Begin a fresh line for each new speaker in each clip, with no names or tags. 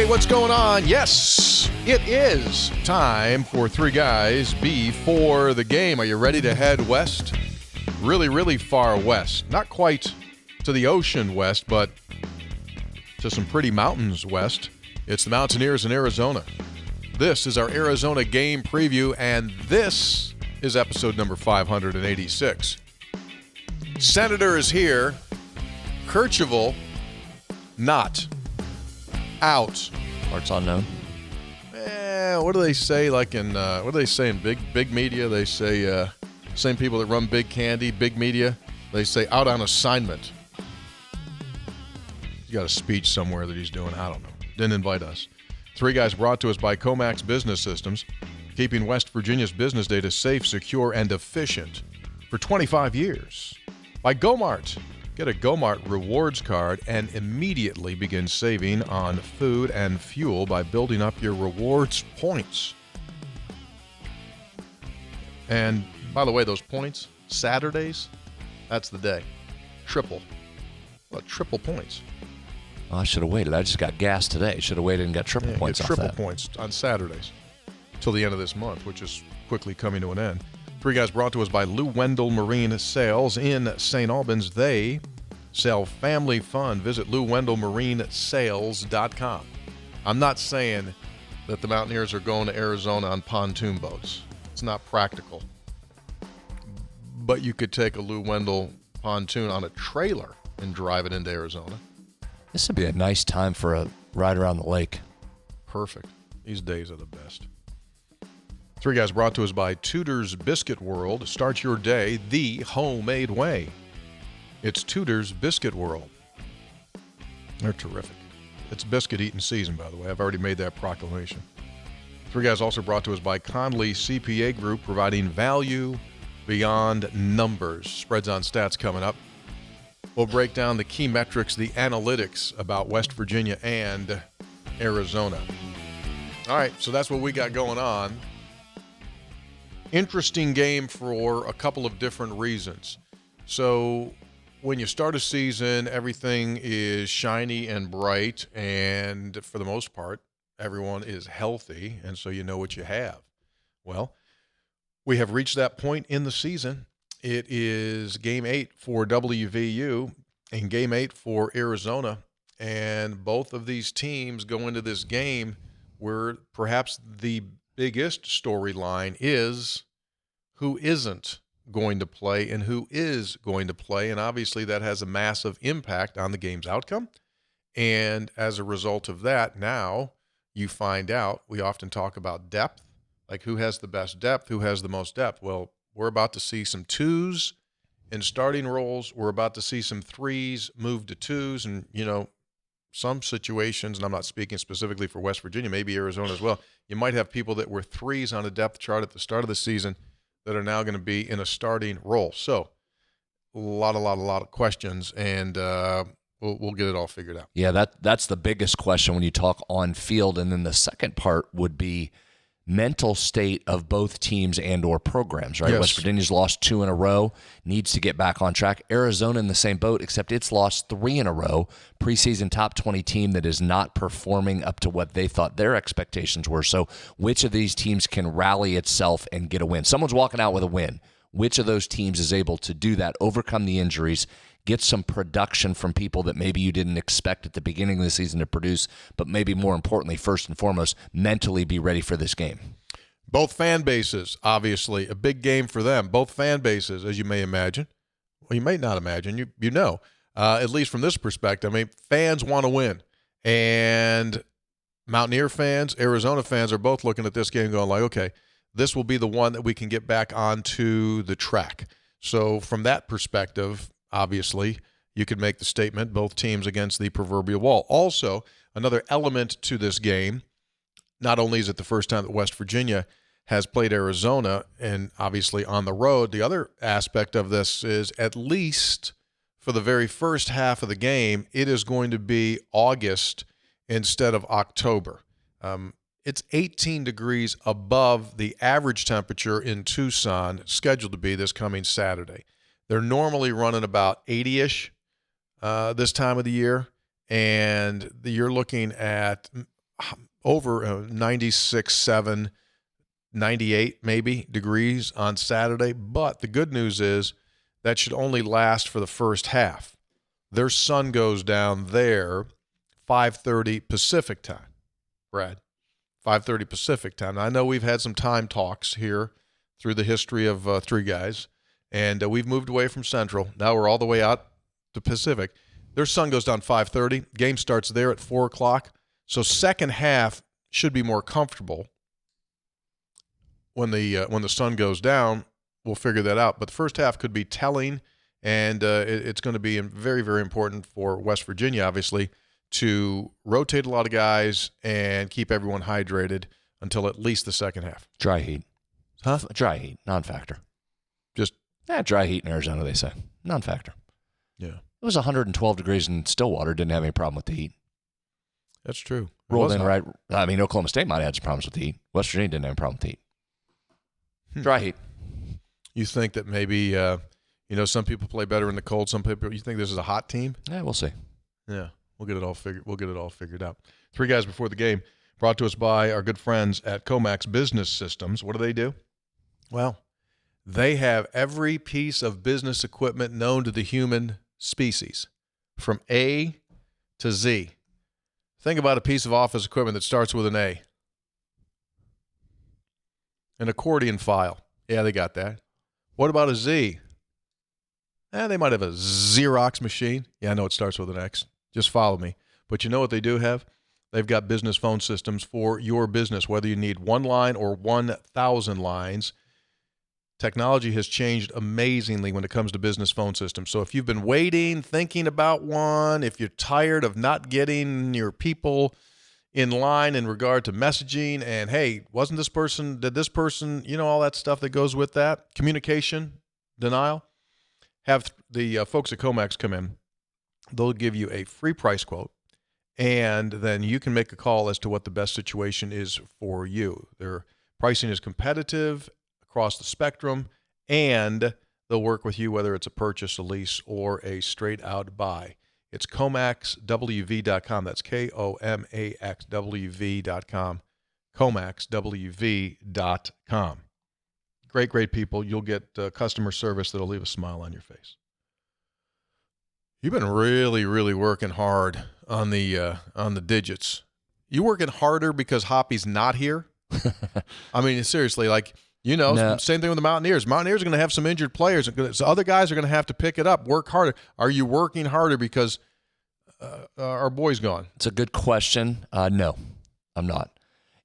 what's going on? Yes, it is time for Three Guys Before the Game. Are you ready to head west? Really, really far west. Not quite to the ocean west, but to some pretty mountains west. It's the Mountaineers in Arizona. This is our Arizona game preview, and this is episode number 586. Senator is here. Kercheval, not out.
Parts unknown.
What do they say? Like in what do they say in big media? They say same people that run Big Candy, big media. They say out on assignment. He's got a speech somewhere that he's doing. I don't know. Didn't invite us. Three Guys brought to us by Comax Business Systems, keeping West Virginia's business data safe, secure, and efficient for 25 years. By Gomart. Get a Gomart rewards card and immediately begin saving on food and fuel by building up your rewards points. And by the way, those points, Saturdays, that's the day. Triple. Well, triple points.
Oh, I should have waited. I just got gas today. Should have waited and got triple points off that.
Triple points on Saturdays till the end of this month, which is quickly coming to an end. Three Guys brought to us by Lou Wendell Marine Sales in St. Albans. They sell family fun. Visit LouWendellMarineSales.com. I'm not saying that the Mountaineers are going to Arizona on pontoon boats. It's not practical. But you could take a Lou Wendell pontoon on a trailer and drive it into Arizona.
This would be a nice time for a ride around the lake.
Perfect. These days are the best. Three Guys brought to us by Tudor's Biscuit World. Start your day the homemade way. It's Tudor's Biscuit World. They're terrific. It's biscuit eating season, by the way. I've already made that proclamation. Three Guys also brought to us by Conley CPA Group, providing value beyond numbers. Spreads on Stats coming up. We'll break down the key metrics, the analytics about West Virginia and Arizona. All right, so that's what we got going on. Interesting game for a couple of different reasons. So when you start a season, everything is shiny and bright, and for the most part, everyone is healthy, and so you know what you have. Well, we have reached that point in the season. It is Game 8 for WVU and Game 8 for Arizona, and both of these teams go into this game where perhaps the biggest storyline is who isn't going to play and who is going to play, and obviously that has a massive impact on the game's outcome. And as a result of that, now you find out, we often talk about depth, like who has the best depth, who has the most depth. Well, we're about to see some twos in starting roles. We're about to see some threes move to twos, and, you know, some situations, and I'm not speaking specifically for West Virginia, maybe Arizona as well, you might have people that were threes on a depth chart at the start of the season that are now going to be in a starting role. So a lot of questions, and we'll get it all figured out.
Yeah, that's the biggest question when you talk on field. And then the second part would be mental state of both teams and or programs, right?
Yes.
West Virginia's lost 2 in a row, needs to get back on track. Arizona in the same boat, except it's lost 3 in a row. Preseason top 20 team that is not performing up to what they thought their expectations were. So which of these teams can rally itself and get a win? Someone's walking out with a win. Which of those teams is able to do that, overcome the injuries, get some production from people that maybe you didn't expect at the beginning of the season to produce, but maybe more importantly, first and foremost, mentally be ready for this game?
Both fan bases, obviously, a big game for them. Both fan bases, as you may imagine. Well, you may not imagine. You know, at least from this perspective. I mean, fans want to win. And Mountaineer fans, Arizona fans are both looking at this game going like, okay, this will be the one that we can get back onto the track. So from that perspective, obviously, you could make the statement, both teams against the proverbial wall. Also, another element to this game, not only is it the first time that West Virginia has played Arizona, and obviously on the road, the other aspect of this is, at least for the very first half of the game, it is going to be August instead of October. It's 18 degrees above the average temperature in Tucson, scheduled to be this coming Saturday. They're normally running about 80-ish this time of the year, and you're looking at over 96, 7, 98 maybe degrees on Saturday. But the good news is that should only last for the first half. Their sun goes down there 5:30 Pacific time, Brad. 5:30 Pacific time. Now, I know we've had some time talks here through the history of Three Guys, and we've moved away from Central. Now we're all the way out to Pacific. Their sun goes down 5:30. Game starts there at 4 o'clock. So second half should be more comfortable. When the sun goes down, we'll figure that out. But the first half could be telling, and it's going to be very, very important for West Virginia, obviously, to rotate a lot of guys and keep everyone hydrated until at least the second half.
Dry heat.
Huh?
Dry heat, non-factor.
Just
dry heat in Arizona, they say. Non-factor.
Yeah.
It was 112 degrees in Stillwater. Didn't have any problem with the heat.
That's true.
Rolled in right. I mean, Oklahoma State might have had some problems with the heat. West Virginia didn't have a problem with the heat. Dry heat.
You think that maybe, some people play better in the cold. Some people, you think this is a hot team?
Yeah, we'll see.
Yeah, we'll get it all figured out. Three Guys Before the Game, brought to us by our good friends at Comax Business Systems. What do? Well, they have every piece of business equipment known to the human species, from A to Z. Think about a piece of office equipment that starts with an A. An accordion file. Yeah, they got that. What about a Z? They might have a Xerox machine. Yeah, I know it starts with an X. Just follow me. But you know what they do have? They've got business phone systems for your business, whether you need one line or 1,000 lines. Technology has changed amazingly when it comes to business phone systems. So if you've been waiting, thinking about one, if you're tired of not getting your people in line in regard to messaging, and hey, did this person, all that stuff that goes with that, communication, denial, have the folks at Comax come in. They'll give you a free price quote, and then you can make a call as to what the best situation is for you. Their pricing is competitive across the spectrum, and they'll work with you whether it's a purchase, a lease, or a straight-out buy. It's ComaxWV.com. That's KOMAXWV.com. ComaxWV.com. Great people. You'll get customer service that'll leave a smile on your face. You've been really, really working hard on the digits. You working harder because Hoppy's not here? I mean, seriously, no. Same thing with the Mountaineers. Mountaineers are going to have some injured players. So other guys are going to have to pick it up, work harder. Are you working harder because our boy's gone?
It's a good question. No, I'm not.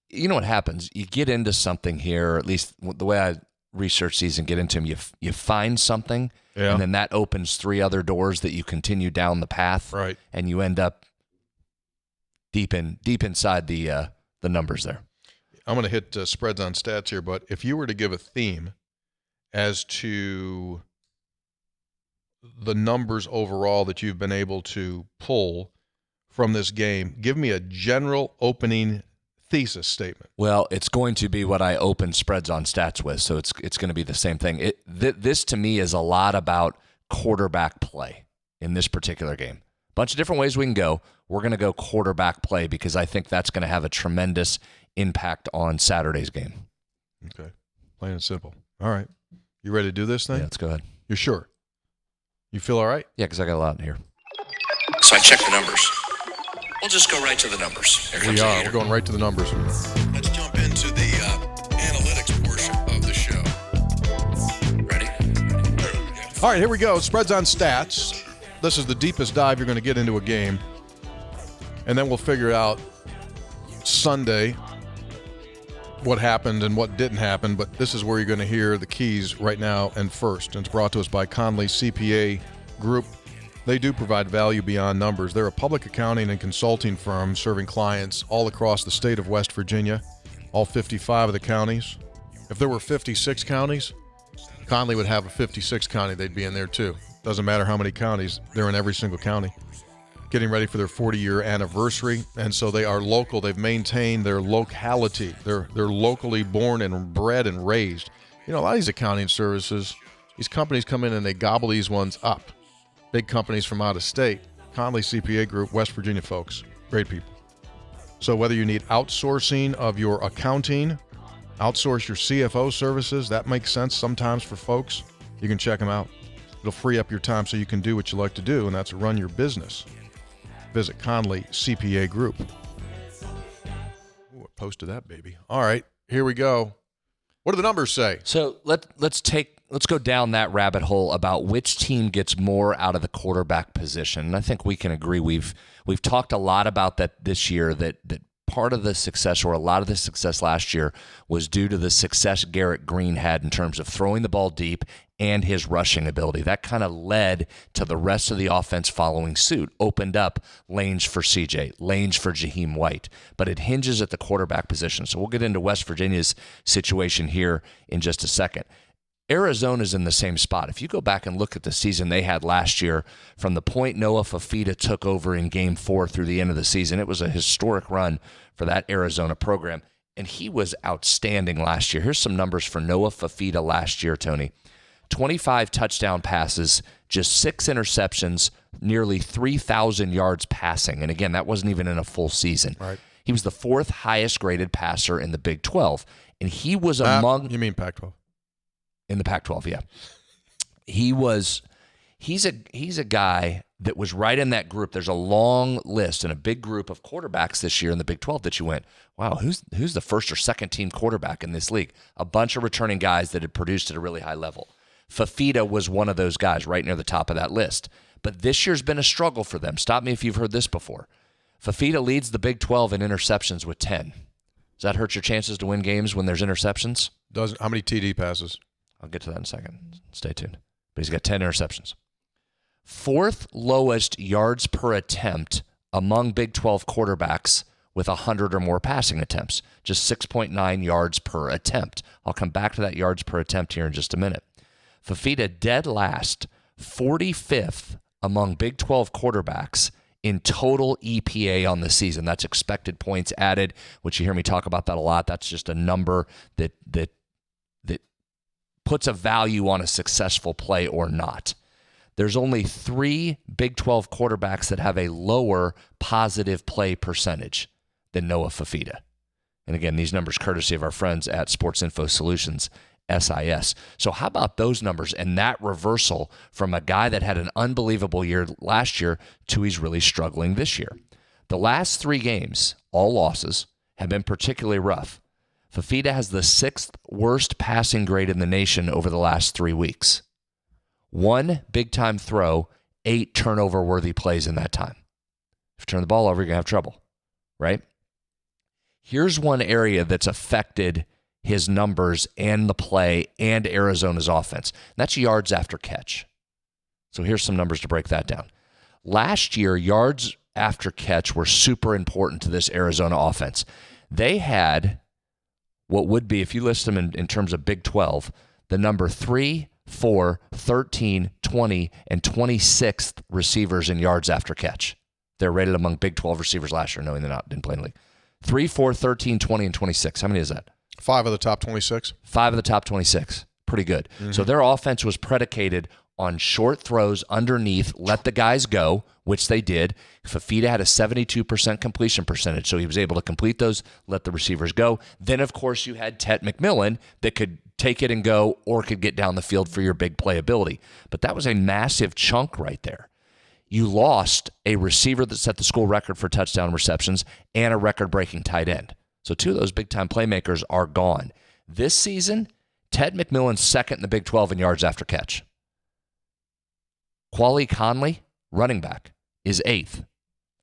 You know what happens? You get into something here, at least the way I research these and get into them, you find something, and then that opens 3 other doors that you continue down the path,
right? And
you end up deep inside the numbers there.
I'm going to hit spreads on stats here, but if you were to give a theme as to the numbers overall that you've been able to pull from this game, give me a general opening thesis statement.
Well, it's going to be what I open spreads on stats with, so it's going to be the same thing. This to me is a lot about quarterback play in this particular game. Bunch of different ways we can go. We're going to go quarterback play because I think that's going to have a tremendous impact on Saturday's game.
Okay. Plain and simple. All right. You ready to do this thing?
Yeah, let's go ahead.
You're sure? You feel all right?
Yeah, because I got a lot in here.
So I checked the numbers. We'll just go right to the numbers.
We're going right to the numbers.
Let's jump into the analytics portion of the show. Ready?
All right, here we go. Spreads on stats. This is the deepest dive you're going to get into a game. And then we'll figure out Sunday what happened and what didn't happen, but this is where you're going to hear the keys right now and first. And it's brought to us by Conley CPA Group. They do provide value beyond numbers. They're a public accounting and consulting firm serving clients all across the state of West Virginia, all 55 of the counties. If there were 56 counties, Conley would have a 56th county. They'd be in there too. Doesn't matter how many counties, they're in every single county. Getting ready for their 40-year anniversary, and so they are local. They've maintained their locality. They're locally born and bred and raised. A lot of these accounting services, these companies come in and they gobble these ones up. Big companies from out of state. Conley CPA Group, West Virginia folks, great people. So whether you need outsourcing of your accounting, outsource your CFO services, that makes sense sometimes for folks, you can check them out. It'll free up your time so you can do what you like to do, and that's run your business. Visit Conley CPA Group. Ooh, I posted that, baby. All right, here we go. What do the numbers say?
So let's go down that rabbit hole about which team gets more out of the quarterback position. And I think we can agree we've talked a lot about that this year, that part of the success, or a lot of the success last year, was due to the success Garrett Green had in terms of throwing the ball deep and his rushing ability. That kind of led to the rest of the offense following suit, opened up lanes for CJ, lanes for Jaheim White, but it hinges at the quarterback position. So we'll get into West Virginia's situation here in just a second. Arizona's in the same spot. If you go back and look at the season they had last year, from the point Noah Fafita took over in Game 4 through the end of the season, it was a historic run for that Arizona program, and he was outstanding last year. Here's some numbers for Noah Fafita last year, Tony. 25 touchdown passes, just 6 interceptions, nearly 3,000 yards passing. And again, that wasn't even in a full season.
Right. He
was the 4th highest graded passer in the Big 12, and he was among...
You mean Pac-12?
In the Pac-12, yeah. He's a guy that was right in that group. There's a long list and a big group of quarterbacks this year in the Big 12 that you went, wow, who's the first or second team quarterback in this league? A bunch of returning guys that had produced at a really high level. Fafita was one of those guys right near the top of that list. But this year's been a struggle for them. Stop me if you've heard this before. Fafita leads the Big 12 in interceptions with 10. Does that hurt your chances to win games when there's interceptions?
Doesn't. How many TD passes?
I'll get to that in a second. Stay tuned. But he's got 10 interceptions. 4th lowest yards per attempt among Big 12 quarterbacks with 100 or more passing attempts. Just 6.9 yards per attempt. I'll come back to that yards per attempt here in just a minute. Fafita dead last, 45th among Big 12 quarterbacks in total EPA on the season. That's expected points added, which you hear me talk about that a lot. That's just a number that puts a value on a successful play or not. There's only 3 Big 12 quarterbacks that have a lower positive play percentage than Noah Fafita. And again, these numbers courtesy of our friends at Sports Info Solutions, SIS. So how about those numbers and that reversal from a guy that had an unbelievable year last year to he's really struggling this year? The last 3 games, all losses, have been particularly rough. Fafita has the 6th worst passing grade in the nation over the last 3 weeks. 1 big-time throw, 8 turnover-worthy plays in that time. If you turn the ball over, you're going to have trouble, right? Here's one area that's affected his numbers and the play and Arizona's offense. That's yards after catch. So here's some numbers to break that down. Last year, yards after catch were super important to this Arizona offense. They had what would be, if you list them in terms of Big 12, the number 3, 4, 13, 20, and 26th receivers in yards after catch. They're rated among Big 12 receivers last year, knowing they didn't play in the league. 3, 4, 13, 20, and 26. How many is that?
5 of the top 26.
5 of the top 26. Pretty good. Mm-hmm. So their offense was predicated on short throws underneath, let the guys go, which they did. Fafita had a 72% completion percentage, so he was able to complete those, let the receivers go. Then, of course, you had Tet McMillan that could take it and go or could get down the field for your big playability. But that was a massive chunk right there. You lost a receiver that set the school record for touchdown receptions and a record-breaking tight end. So 2 of those big-time playmakers are gone. This season, Ted McMillan's 2nd in the Big 12 in yards after catch. Quali Conley, running back, is 8th.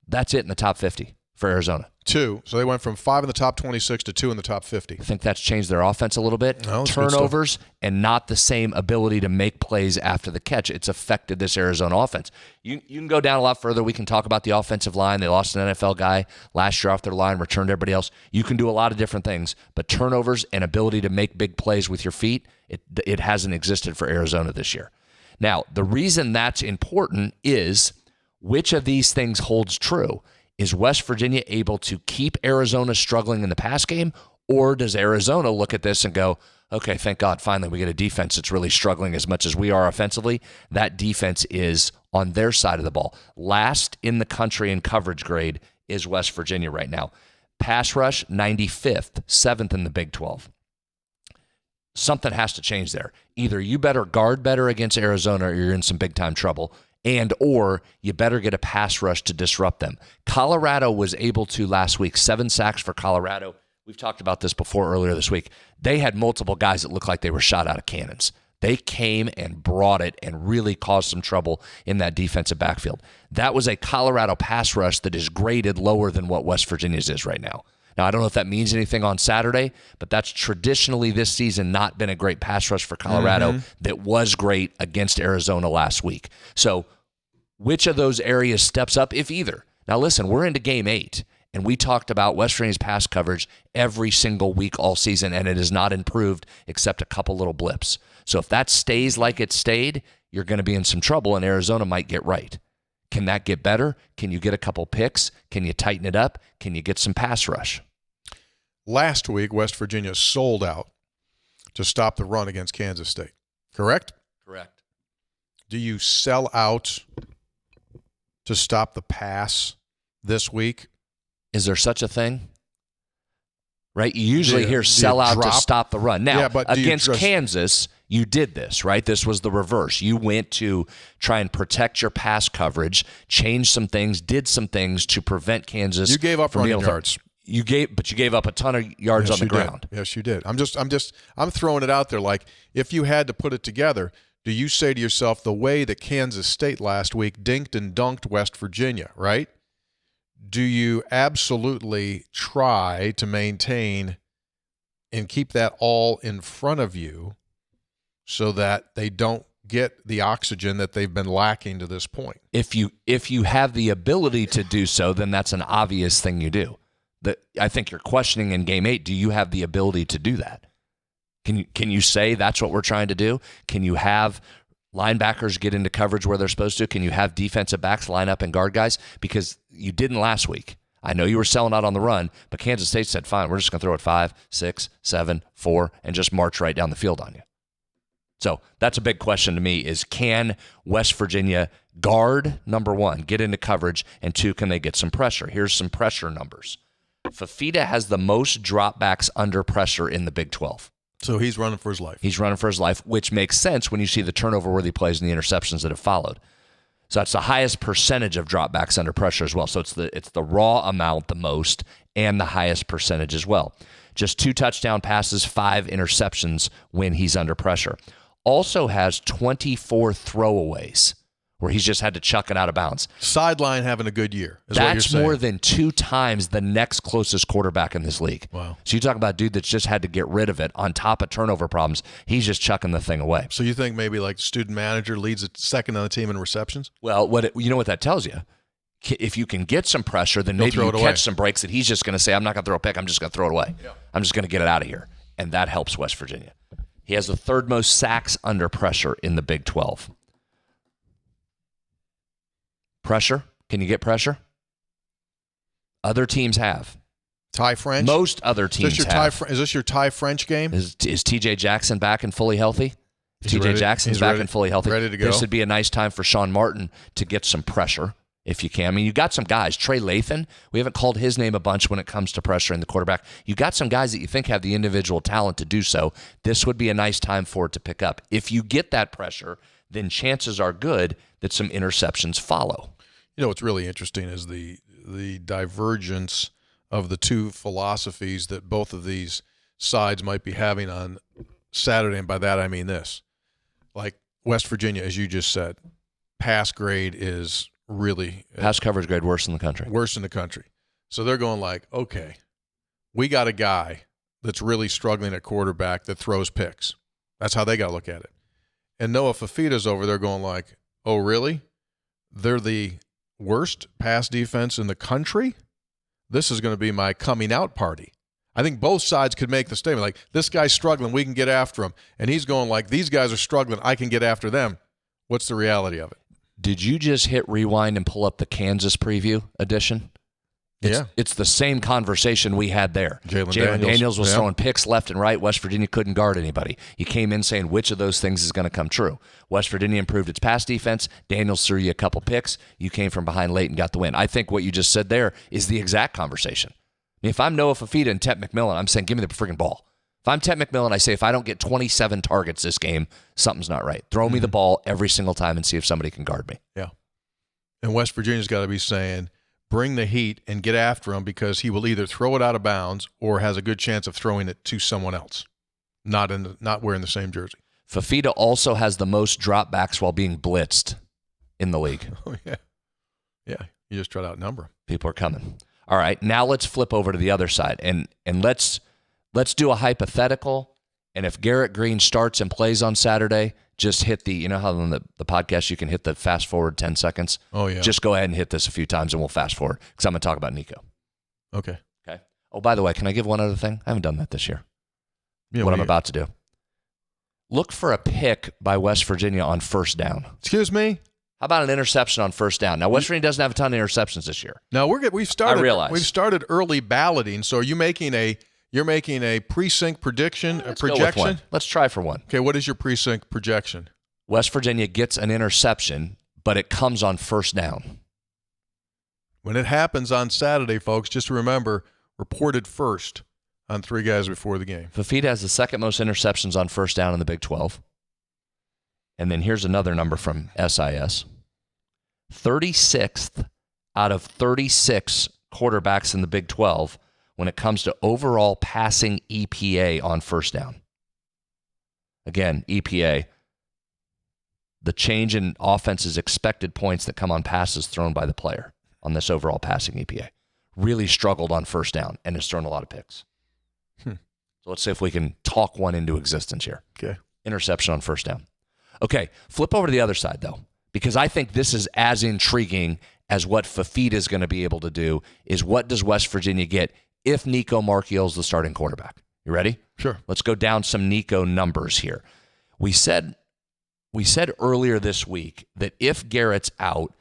That's it in the top 50 for Arizona.
2. So they went from 5 in the top 26 to 2 in the top 50.
I think that's changed their offense a little bit.
No,
turnovers and not the same ability to make plays after the catch. It's affected this Arizona offense. You can go down a lot further. We can talk about the offensive line. They lost an NFL guy last year off their line, returned everybody else. You can do a lot of different things, but turnovers and ability to make big plays with your feet, it hasn't existed for Arizona this year. Now, the reason that's important is which of these things holds true? Is West Virginia able to keep Arizona struggling in the pass game, or does Arizona look at this and go, okay, thank God, finally we get a defense that's really struggling as much as we are offensively? That defense is on their side of the ball. Last in the country in coverage grade is West Virginia right now. Pass rush, 95th, 7th in the Big 12. Something has to change there. Either you better guard better against Arizona or you're in some big-time trouble, or you better get a pass rush to disrupt them. Colorado was able to last week, 7 sacks for Colorado. We've talked about this before earlier this week. They had multiple guys that looked like they were shot out of cannons. They came and brought it and really caused some trouble in that defensive backfield. That was a Colorado pass rush that is graded lower than what West Virginia's is right now. Now, I don't know if that means anything on Saturday, but that's traditionally this season not been a great pass rush for Colorado that was great against Arizona last week. So which of those areas steps up, if either? Now, listen, we're into Game 8, and we talked about West Virginia's pass coverage every single week all season, and it has not improved except a couple little blips. So if that stays like it stayed, you're going to be in some trouble, and Arizona might get right. Can that get better? Can you get a couple picks? Can you tighten it up? Can you get some pass rush?
Last week, West Virginia sold out to stop the run against Kansas State, correct?
Correct.
Do you sell out to stop the pass this week?
Is there such a thing? Right? You usually hear sell out to stop the run. Now, but against Kansas, you did this, right? This was the reverse. You went to try and protect your pass coverage, change some things, did some things to prevent Kansas.
You gave up running yards.
You gave up a ton of yards on the ground.
Yes, you did. I'm throwing it out there. Like, if you had to put it together, do you say to yourself, the way that Kansas State last week dinked and dunked West Virginia, right? Do you absolutely try to maintain and keep that all in front of you so that they don't get the oxygen that they've been lacking to this point?
If you have the ability to do so, then that's an obvious thing you do. I think you're questioning in Game 8, do you have the ability to do that? Can you say that's what we're trying to do? Can you have linebackers get into coverage where they're supposed to? Can you have defensive backs line up and guard guys? Because you didn't last week. I know you were selling out on the run, but Kansas State said, fine, we're just going to throw it 5, 6, 7, 4, and just march right down the field on you. So that's a big question to me is, can West Virginia guard, number one, get into coverage, and 2, can they get some pressure? Here's some pressure numbers. Fafita has the most dropbacks under pressure in the Big 12.
So he's running for his life.
He's running for his life, which makes sense when you see the turnover-worthy plays and the interceptions that have followed. So that's the highest percentage of dropbacks under pressure as well. So it's the raw amount the most and the highest percentage as well. Just 2 touchdown passes, 5 interceptions when he's under pressure. Also has 24 throwaways where he's just had to chuck it out of bounds.
Sideline having a good year is
That's
what you're saying.
more than 2 times the next closest quarterback in this league.
Wow.
So you talk about a dude that's just had to get rid of it on top of turnover problems. He's just chucking the thing away.
So you think maybe like student manager leads a second on the team in receptions?
Well, you know what that tells you? If you can get some pressure, then maybe you catch some breaks that he's just going to say, I'm not going to throw a pick, I'm just going to throw it away. Yeah. I'm just going to get it out of here. And that helps West Virginia. He has the 3rd most sacks under pressure in the Big 12. Pressure? Can you get pressure? Other teams have.
Ty French?
Most other teams have.
Is this your Ty French game?
Is TJ Jackson back and fully healthy? If TJ Jackson's back and fully healthy,
ready to go.
This would be a nice time for Sean Martin to get some pressure, if you can. I mean, you got some guys. Trey Lathan, we haven't called his name a bunch when it comes to pressuring the quarterback. You got some guys that you think have the individual talent to do so. This would be a nice time for it to pick up. If you get that pressure, then chances are good that some interceptions follow.
You know what's really interesting is the divergence of the 2 philosophies that both of these sides might be having on Saturday, and by that I mean this. Like West Virginia, as you just said, pass grade is really
pass coverage grade worse in the country.
Worse in the country. So they're going like, okay, we got a guy that's really struggling at quarterback that throws picks. That's how they got to look at it. And Noah Fafita's over there going like, oh, really? They're the worst pass defense in the country? This is going to be my coming out party. I think both sides could make the statement like, this guy's struggling, we can get after him. And he's going like, these guys are struggling, I can get after them. What's the reality of it?
Did you just hit rewind and pull up the Kansas preview edition? It's the same conversation we had there. Jalen Daniels was throwing picks left and right. West Virginia couldn't guard anybody. You came in saying which of those things is going to come true. West Virginia improved its pass defense. Daniels threw you a couple picks. You came from behind late and got the win. I think what you just said there is the exact conversation. If I'm Noah Fifita and Tet McMillan, I'm saying, give me the freaking ball. If I'm Tet McMillan, I say, if I don't get 27 targets this game, something's not right. Throw me the ball every single time and see if somebody can guard me.
Yeah. And West Virginia's got to be saying, bring the heat and get after him, because he will either throw it out of bounds or has a good chance of throwing it to someone else, not wearing the same jersey.
Fifita also has the most dropbacks while being blitzed in the league.
Oh, yeah. Yeah, you just try to outnumber him.
People are coming. All right, now let's flip over to the other side, and let's do a hypothetical. And if Garrett Green starts and plays on Saturday, just hit the, you know how on the podcast you can hit the fast forward 10 seconds?
Oh, yeah.
Just go ahead and hit this a few times and we'll fast forward, because I'm going to talk about Nico.
Okay.
Oh, by the way, can I give one other thing? I haven't done that this year.
Yeah,
what I'm about to do. Look for a pick by West Virginia on first down.
Excuse me?
How about an interception on first down? Now, West Virginia doesn't have a ton of interceptions this year.
No, we've started.
I realize.
We've started early balloting. So are you making you're making a precinct prediction, a projection?
Go with one. Let's try for one.
Okay, what is your precinct projection?
West Virginia gets an interception, but it comes on first down.
When it happens on Saturday, folks, just remember, reported first on 3 guys before the game.
Fifita has the second most interceptions on first down in the Big 12. And then here's another number from SIS. 36th out of 36 quarterbacks in the Big 12 when it comes to overall passing EPA on first down. Again, EPA, the change in offense's expected points that come on passes thrown by the player on this overall passing EPA. Really struggled on first down and has thrown a lot of picks. So let's see if we can talk one into existence here.
Okay.
Interception on first down. Okay, flip over to the other side, though, because I think this is as intriguing as what Fifita is going to be able to do, is what does West Virginia get if Nico Marchiol's the starting quarterback? You ready?
Sure.
Let's go down some Nico numbers here. We said earlier this week that if Garrett's out,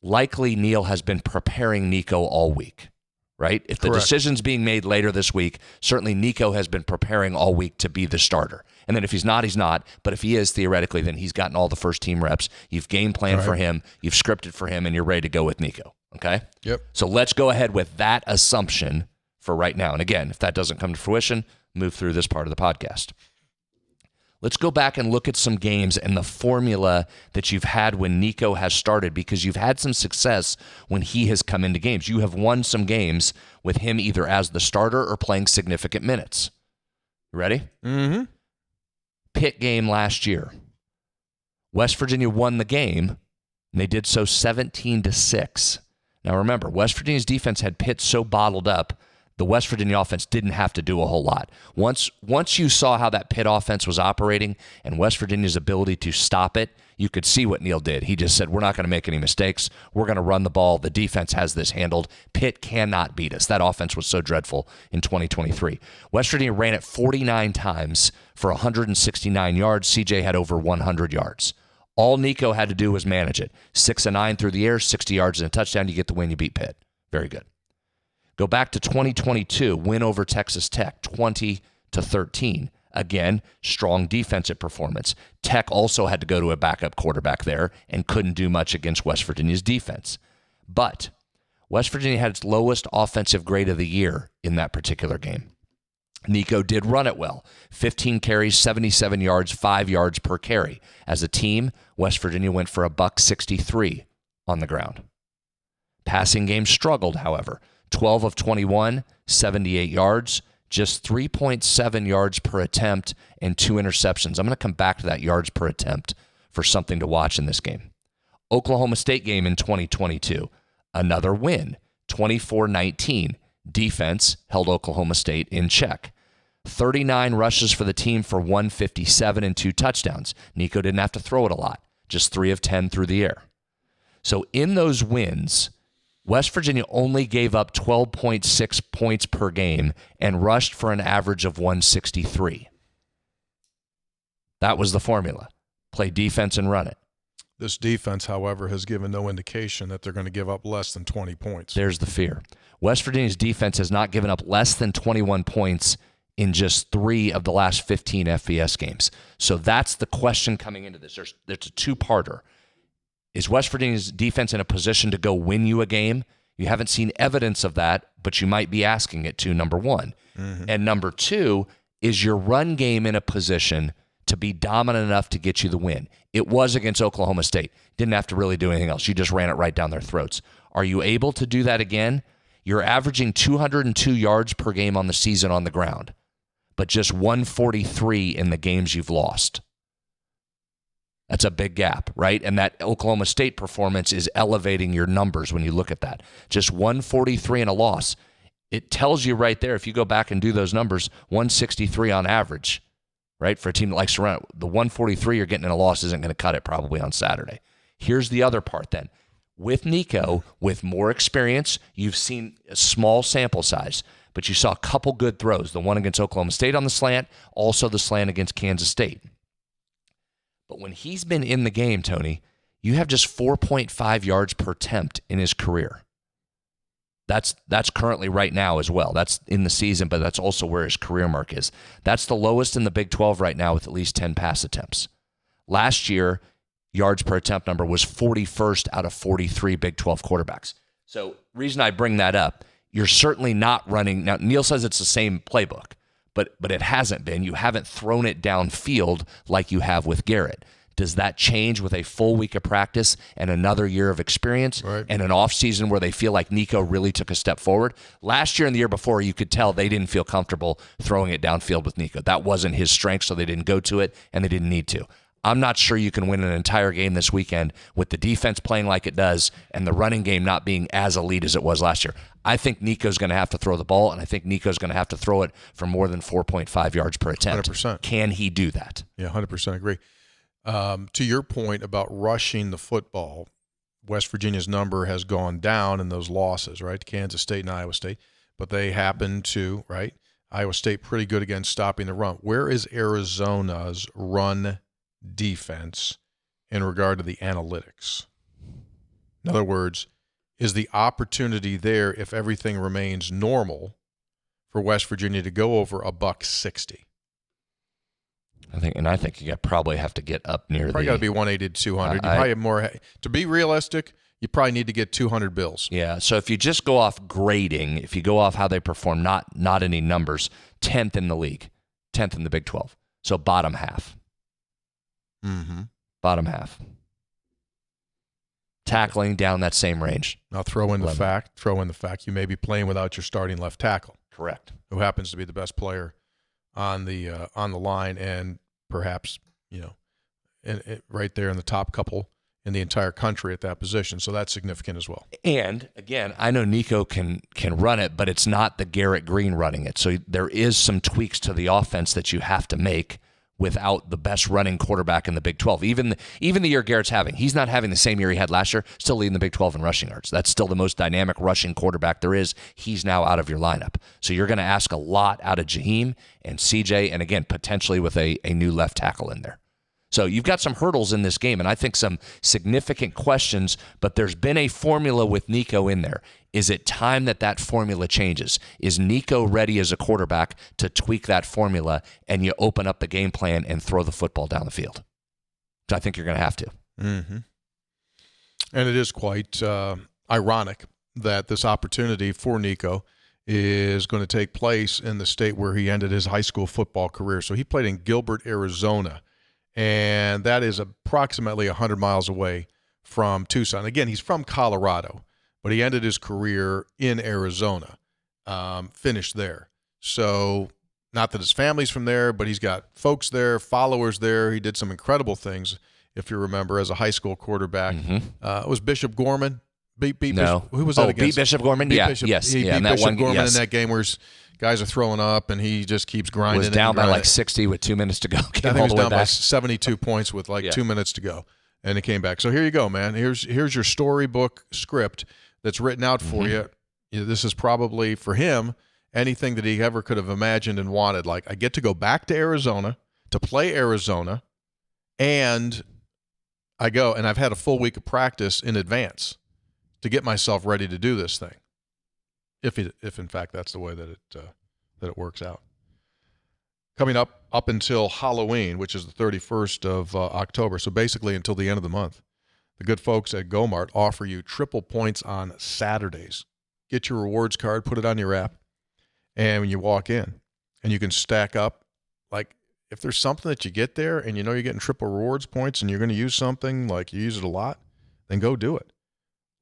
likely Neil has been preparing Nico all week, right? If the decision's being made later this week, certainly Nico has been preparing all week to be the starter. And then if he's not, he's not. But if he is, theoretically, then he's gotten all the first team reps. You've game planned for him, you've scripted for him, and you're ready to go with Nico, okay?
Yep.
So let's go ahead with that assumption for right now. And again, if that doesn't come to fruition, move through this part of the podcast. Let's go back and look at some games and the formula that you've had when Nico has started, because you've had some success when he has come into games. You have won some games with him either as the starter or playing significant minutes. You ready?
Mm-hmm.
Pitt game last year. West Virginia won the game, and they did so 17-6. Now remember, West Virginia's defense had Pitt so bottled up, the West Virginia offense didn't have to do a whole lot. Once you saw how that Pitt offense was operating and West Virginia's ability to stop it, you could see what Neil did. He just said, we're not going to make any mistakes. We're going to run the ball. The defense has this handled. Pitt cannot beat us. That offense was so dreadful in 2023. West Virginia ran it 49 times for 169 yards. CJ had over 100 yards. All Nico had to do was manage it. 6 of 9 through the air, 60 yards and a touchdown. You get the win. You beat Pitt. Very good. Go back to 2022, win over Texas Tech, 20-13. Again, strong defensive performance. Tech also had to go to a backup quarterback there and couldn't do much against West Virginia's defense. But West Virginia had its lowest offensive grade of the year in that particular game. Nico did run it well. 15 carries, 77 yards, 5 yards per carry. As a team, West Virginia went for $163 on the ground. Passing game struggled, however. 12 of 21, 78 yards, just 3.7 yards per attempt, and 2 interceptions. I'm going to come back to that yards per attempt for something to watch in this game. Oklahoma State game in 2022, another win, 24-19. Defense held Oklahoma State in check. 39 rushes for the team for 157 and 2 touchdowns. Nico didn't have to throw it a lot, just 3 of 10 through the air. So in those wins, West Virginia only gave up 12.6 points per game and rushed for an average of 163. That was the formula. Play defense and run it.
This defense, however, has given no indication that they're going to give up less than 20 points.
There's the fear. West Virginia's defense has not given up less than 21 points in just 3 of the last 15 FBS games. So that's the question coming into this. There's a two-parter. Is West Virginia's defense in a position to go win you a game? You haven't seen evidence of that, but you might be asking it to, number one. And number two, is your run game in a position to be dominant enough to get you the win? It was against Oklahoma State. Didn't have to really do anything else. You just ran it right down their throats. Are you able to do that again? You're averaging 202 yards per game on the season on the ground, but just 143 in the games you've lost. That's a big gap, right? And that Oklahoma State performance is elevating your numbers when you look at that. Just 143 and a loss. It tells you right there, if you go back and do those numbers, 163 on average, right? For a team that likes to run it, the 143 you're getting in a loss isn't going to cut it probably on Saturday. Here's the other part then. With Nico, with more experience, you've seen a small sample size, but you saw a couple good throws. The one against Oklahoma State on the slant, also the slant against Kansas State. But when he's been in the game, Tony, you have just 4.5 yards per attempt in his career. That's currently right now as well. That's in the season, but that's also where his career mark is. That's the lowest in the Big 12 right now with at least 10 pass attempts. Last year, yards per attempt number was 41st out of 43 Big 12 quarterbacks. So reason I bring that up, you're certainly not running. Now, Neil says it's the same playbook, but it hasn't been. You haven't thrown it downfield like you have with Garrett. Does that change with a full week of practice and another year of experience and an offseason where they feel like Nico really took a step forward? Last year and the year before, you could tell they didn't feel comfortable throwing it downfield with Nico. That wasn't his strength, so they didn't go to it, and they didn't need to. I'm not sure you can win an entire game this weekend with the defense playing like it does and the running game not being as elite as it was last year. I think Nico's going to have to throw the ball, and I think Nico's going to have to throw it for more than 4.5 yards per attempt.
100%.
Can he do that?
Yeah, 100% agree. To your point about rushing the football, West Virginia's number has gone down in those losses, right? Kansas State and Iowa State, but they happen to, right? Iowa State pretty good against stopping the run. Where is Arizona's run defense in regard to the analytics? In other words, is the opportunity there if everything remains normal for West Virginia to go over $160?
I think you probably have to get up near
probably got to be 180 to 200. You probably have more. To be realistic, you probably need to get 200 bills.
Yeah. So if you just go off grading, if you go off how they perform, not any numbers, 10th in the league, 10th in the Big 12. So bottom half. Bottom half. Tackling down that same range.
Now throw in the fact you may be playing without your starting left tackle.
Correct.
Who happens to be the best player on the line, and perhaps right there in the top couple in the entire country at that position. So that's significant as well.
And again, I know Nico can run it, but it's not the Garrett Green running it. So there is some tweaks to the offense that you have to make without the best running quarterback in the Big 12. Even the year Garrett's having, he's not having the same year he had last year, still leading the Big 12 in rushing yards. That's still the most dynamic rushing quarterback there is. He's now out of your lineup. So you're going to ask a lot out of Jaheim and CJ, and again, potentially with a new left tackle in there. So you've got some hurdles in this game, and I think some significant questions, but there's been a formula with Nico in there. Is it time that formula changes? Is Nico ready as a quarterback to tweak that formula and you open up the game plan and throw the football down the field? Which I think you're going to have to.
Mm-hmm. And it is quite ironic that this opportunity for Nico is going to take place in the state where he ended his high school football career. So he played in Gilbert, Arizona, and that is approximately 100 miles away from Tucson. Again, he's from Colorado, but he ended his career in Arizona, finished there. So not that his family's from there, but he's got folks there, followers there. He did some incredible things, if you remember, as a high school quarterback. It was Bishop Gorman. Beat
no.
Who was that against?
Beat Bishop Gorman?
He
yes.
beat Bishop Gorman in that game where guys are throwing up and he just keeps grinding.
Was down by like 60 with 2 minutes to go.
I think he was down by 72 points with 2 minutes to go, and it came back. So here you go, man. Here's your storybook script that's written out for you. This is probably, for him, anything that he ever could have imagined and wanted. Like, I get to go back to Arizona to play Arizona, and I go, and I've had a full week of practice in advance to get myself ready to do this thing. If in fact that's the way that it works out. Coming up until Halloween, which is the 31st of October, so basically until the end of the month, the good folks at Gomart offer you triple points on Saturdays. get your rewards card, put it on your app, and when you walk in, and you can stack up, like if there's something that you get there and you know you're getting triple rewards points and you're going to use something, like you use it a lot, then go do it.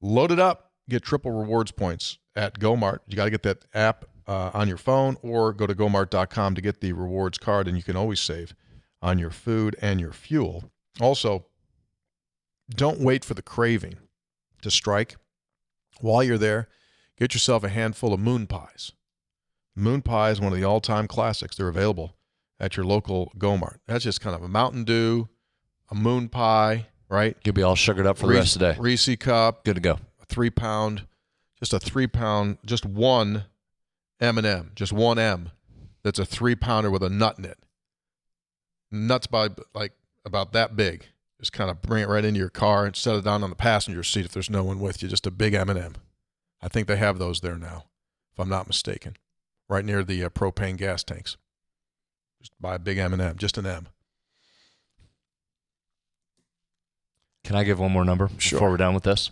Load it up, get triple rewards points at GoMart. You got to get that app on your phone or go to gomart.com to get the rewards card, and you can always save on your food and your fuel. Also, don't wait for the craving to strike. While you're there, get yourself a handful of moon pies. Moon pie is one of the all-time classics. They're available at your local GoMart. That's just kind of a Mountain Dew, a moon pie, right?
You'll be all sugared up for the rest of the day.
Reese cup.
Good to go.
A 3-pound, just one M&M, just one M. That's a 3-pounder with a nut in it. Nuts by like about that big. Just kind of bring it right into your car and set it down on the passenger seat if there's no one with you. Just a big M&M. I think they have those there now, if I'm not mistaken, right near the propane gas tanks. Just buy a big M&M, just an M.
Can I give one more number before we're done with this?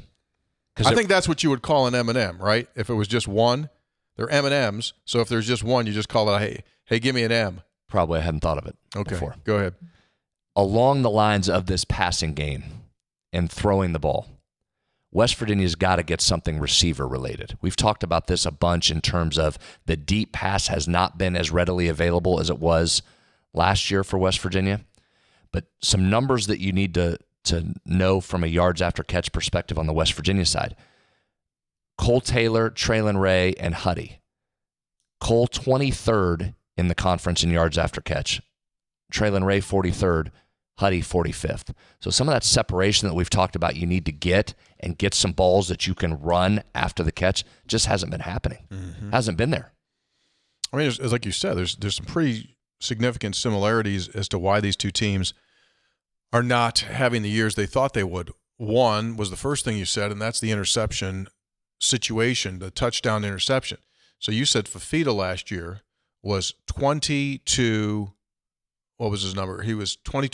I think that's what you would call an M&M, right? If it was just one, they're M&Ms. So if there's just one, you just call it, hey, give me an M.
Probably I hadn't thought of it
before. Go ahead.
Along the lines of this passing game and throwing the ball, West Virginia's got to get something receiver related. We've talked about this a bunch in terms of the deep pass has not been as readily available as it was last year for West Virginia. But some numbers that you need to know from a yards after catch perspective on the West Virginia side. Cole Taylor, Traylon Ray, and Huddy. Cole 23rd in the conference in yards after catch. Traylon Ray 43rd, Huddy 45th. So some of that separation that we've talked about you need to get and get some balls that you can run after the catch just hasn't been happening. Mm-hmm. Hasn't been there.
I mean, as like you said, there's some pretty significant similarities as to why these two teams are not having the years they thought they would. One was the first thing you said, and that's the interception situation, the touchdown interception. So you said Fafita last year was 22 – what was his number? He was 20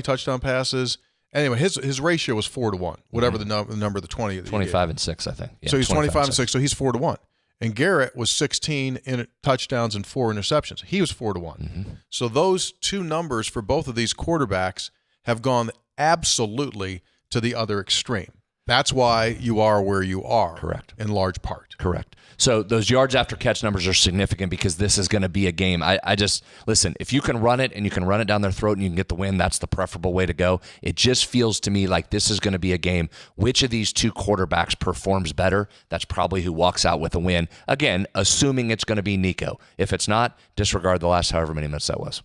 touchdown passes. Anyway, his ratio was 4-1, whatever the number, the 20.
25 and 6, I think. Yeah,
so he's 25 and 6, so he's 4-1. And Garrett was 16 touchdowns and 4 interceptions. He was 4-1. Mm-hmm. So those two numbers for both of these quarterbacks have gone absolutely to the other extreme. That's why you are where you are.
Correct.
In large part.
Correct. So those yards after catch numbers are significant because this is going to be a game. I just, listen, if you can run it and you can run it down their throat and you can get the win, that's the preferable way to go. It just feels to me like this is going to be a game. Which of these two quarterbacks performs better? That's probably who walks out with a win. Again, assuming it's going to be Nico. If it's not, disregard the last however many minutes that was.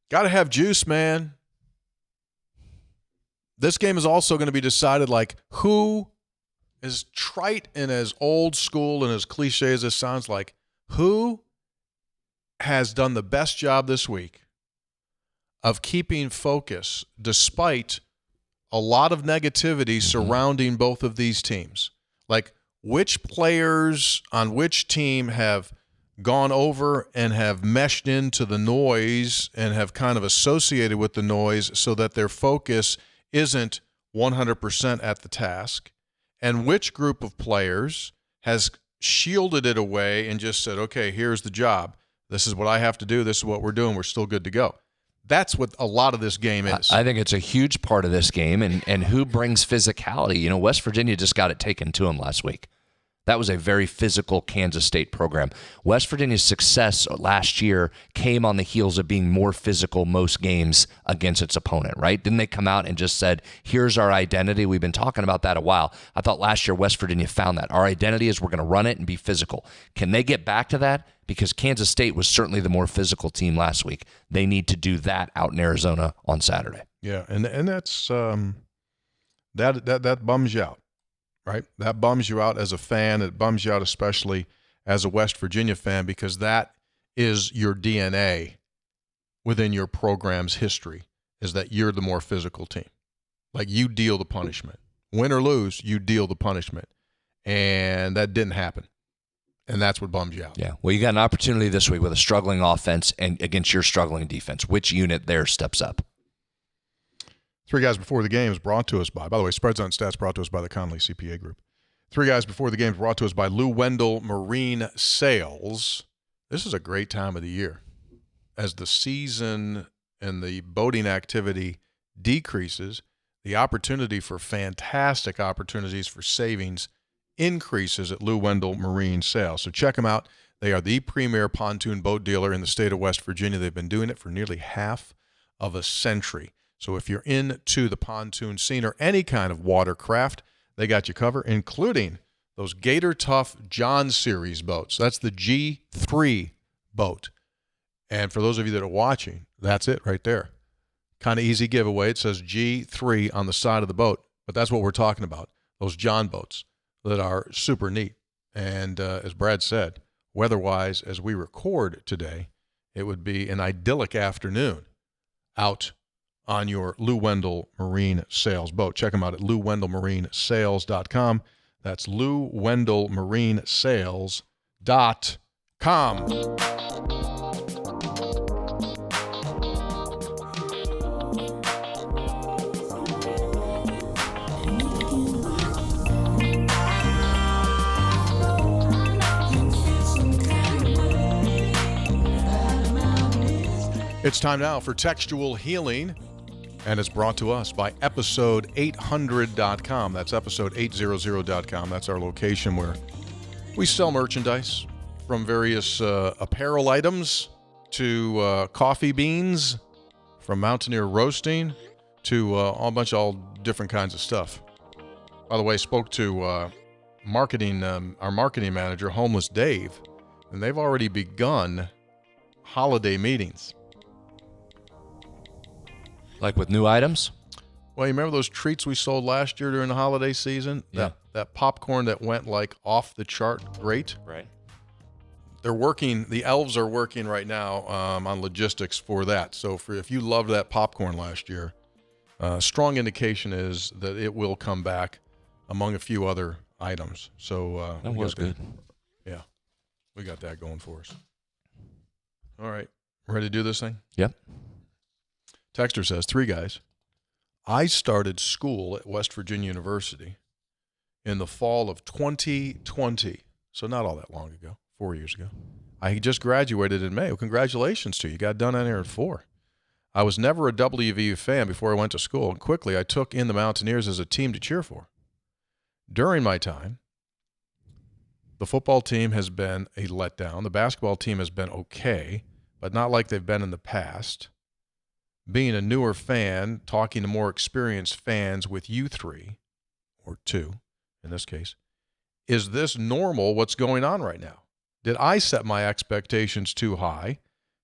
Got to have juice, man. This game is also going to be decided like who, as trite and as old school and as cliche as this sounds like, who has done the best job this week of keeping focus despite a lot of negativity surrounding both of these teams. Like which players on which team have gone over and have meshed into the noise and have kind of associated with the noise so that their focus isn't 100% at the task, and which group of players has shielded it away and just said, okay, here's the job. This is what I have to do. This is what we're doing. We're still good to go. That's what a lot of this game is.
I think it's a huge part of this game, and who brings physicality. You know, West Virginia just got it taken to them last week. That was a very physical Kansas State program. West Virginia's success last year came on the heels of being more physical most games against its opponent, right? Didn't they come out and just said, here's our identity? We've been talking about that a while. I thought last year West Virginia found that. Our identity is we're going to run it and be physical. Can they get back to that? Because Kansas State was certainly the more physical team last week. They need to do that out in Arizona on Saturday.
Yeah, and that's that bums you out. Right? That bums you out as a fan. It bums you out especially as a West Virginia fan because that is your DNA within your program's history, is that you're the more physical team. Like you deal the punishment. Win or lose, you deal the punishment. And that didn't happen. And that's what bums you out.
Yeah. Well, you got an opportunity this week with a struggling offense and against your struggling defense. Which unit there steps up?
Three Guys Before the Game is brought to us by the way, Spreads on Stats brought to us by the Conley CPA Group. Three Guys Before the Game is brought to us by Lou Wendell Marine Sales. This is a great time of the year. As the season and the boating activity decreases, the opportunity for fantastic opportunities for savings increases at Lou Wendell Marine Sales. So check them out. They are the premier pontoon boat dealer in the state of West Virginia. They've been doing it for nearly half of a century. So if you're into the pontoon scene or any kind of watercraft, they got you covered, including those Gator Tough John Series boats. That's the G3 boat. And for those of you that are watching, that's it right there. Kind of easy giveaway. It says G3 on the side of the boat, but that's what we're talking about, those John boats that are super neat. And as Brad said, weather-wise, as we record today, it would be an idyllic afternoon out on your Lou Wendell Marine Sales boat. Check them out at LouWendellMarineSales.com. That's LouWendellMarineSales.com. It's time now for Textual Healing, and it's brought to us by episode800.com. That's episode800.com. That's our location where we sell merchandise from various apparel items to coffee beans, from Mountaineer roasting to all different kinds of stuff. By the way, spoke to our marketing manager, Homeless Dave, and they've already begun holiday meetings.
Like with new items?
Well, you remember those treats we sold last year during the holiday season?
Yeah.
That popcorn that went like off the chart great?
Right.
They're working, the elves are working right now on logistics for that. So if you loved that popcorn last year, strong indication is that it will come back among a few other items. So
that was good.
Yeah. We got that going for us. All right. Ready to do this thing?
Yep.
Texter says, Three Guys, I started school at West Virginia University in the fall of 2020, so not all that long ago, 4 years ago. I just graduated in May. Well, congratulations to you. You got done in here at 4. I was never a WVU fan before I went to school, and quickly I took in the Mountaineers as a team to cheer for. During my time, the football team has been a letdown. The basketball team has been okay, but not like they've been in the past. Being a newer fan, talking to more experienced fans with you three, or two in this case, is this normal what's going on right now? Did I set my expectations too high,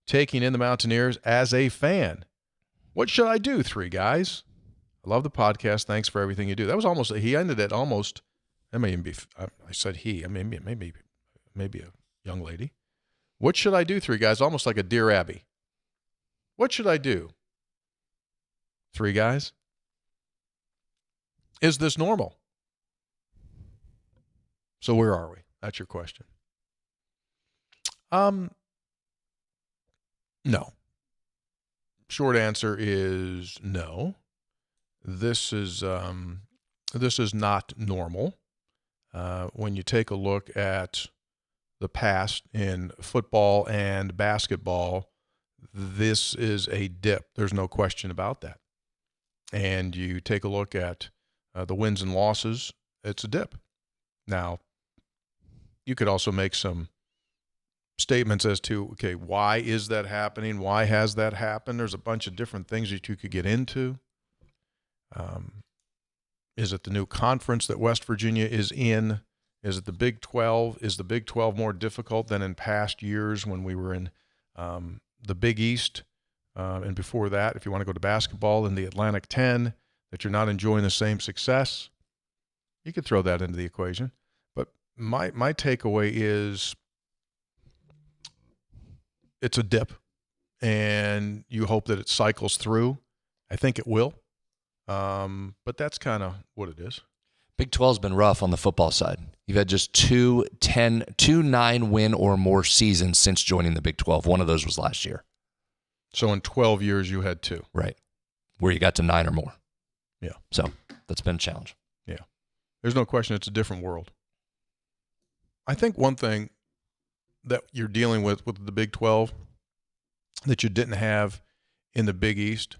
taking in the Mountaineers as a fan? What should I do, Three Guys? I love the podcast. Thanks for everything you do. That was almost, he ended it almost, that may even be, I said he, I mean, maybe a young lady. What should I do, Three Guys? Almost like a Dear Abby. What should I do? Three Guys? Is this normal? So where are we? That's your question. No. Short answer is no. This is not normal. When you take a look at the past in football and basketball, this is a dip. There's no question about that. And you take a look at the wins and losses, it's a dip. Now, you could also make some statements as to, okay, why is that happening? Why has that happened? There's a bunch of different things that you could get into. Is it the new conference that West Virginia is in? Is it the Big 12? Is the Big 12 more difficult than in past years when we were in the Big East? And before that, if you want to go to basketball in the Atlantic 10, that you're not enjoying the same success, you could throw that into the equation. But my takeaway is it's a dip, and you hope that it cycles through. I think it will, but that's kind of what it is.
Big 12's been rough on the football side. You've had just two 9-win or more seasons since joining the Big 12. One of those was last year.
So in 12 years, you had 2.
Right. Where you got to 9 or more.
Yeah.
So that's been a challenge.
Yeah. There's no question it's a different world. I think one thing that you're dealing with the Big 12 that you didn't have in the Big East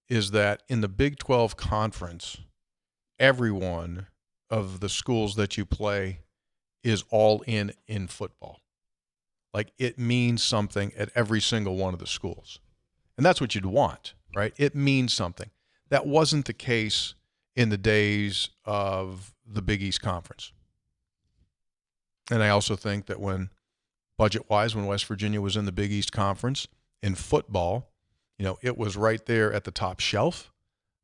is that in the Big 12 conference, every one of the schools that you play is all in football. Like, it means something at every single one of the schools. And that's what you'd want, right? It means something. That wasn't the case in the days of the Big East Conference. And I also think that when budget-wise, when West Virginia was in the Big East Conference in football, it was right there at the top shelf.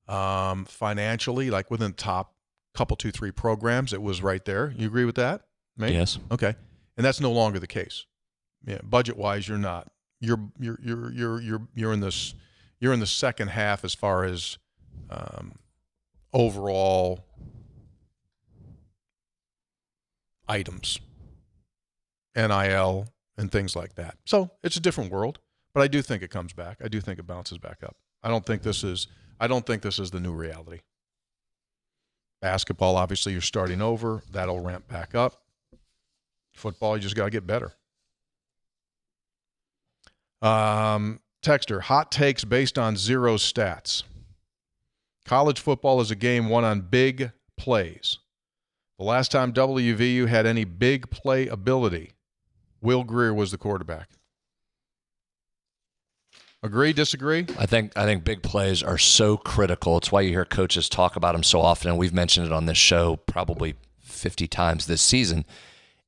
Financially, like within the top couple, 2, 3 programs, it was right there. You agree with that, mate?
Yes.
Okay. And that's no longer the case. Yeah, budget-wise, you're not. You're in this. You're in the second half as far as overall items, NIL, and things like that. So it's a different world, but I do think it comes back. I do think it bounces back up. I don't think this is the new reality. Basketball, obviously, you're starting over. That'll ramp back up. Football, you just got to get better. Texter, hot takes based on zero stats. College football is a game won on big plays. The last time WVU had any big play ability, Will Greer was the quarterback. Agree, disagree?
I think big plays are so critical. It's why you hear coaches talk about them so often, and we've mentioned it on this show probably 50 times this season.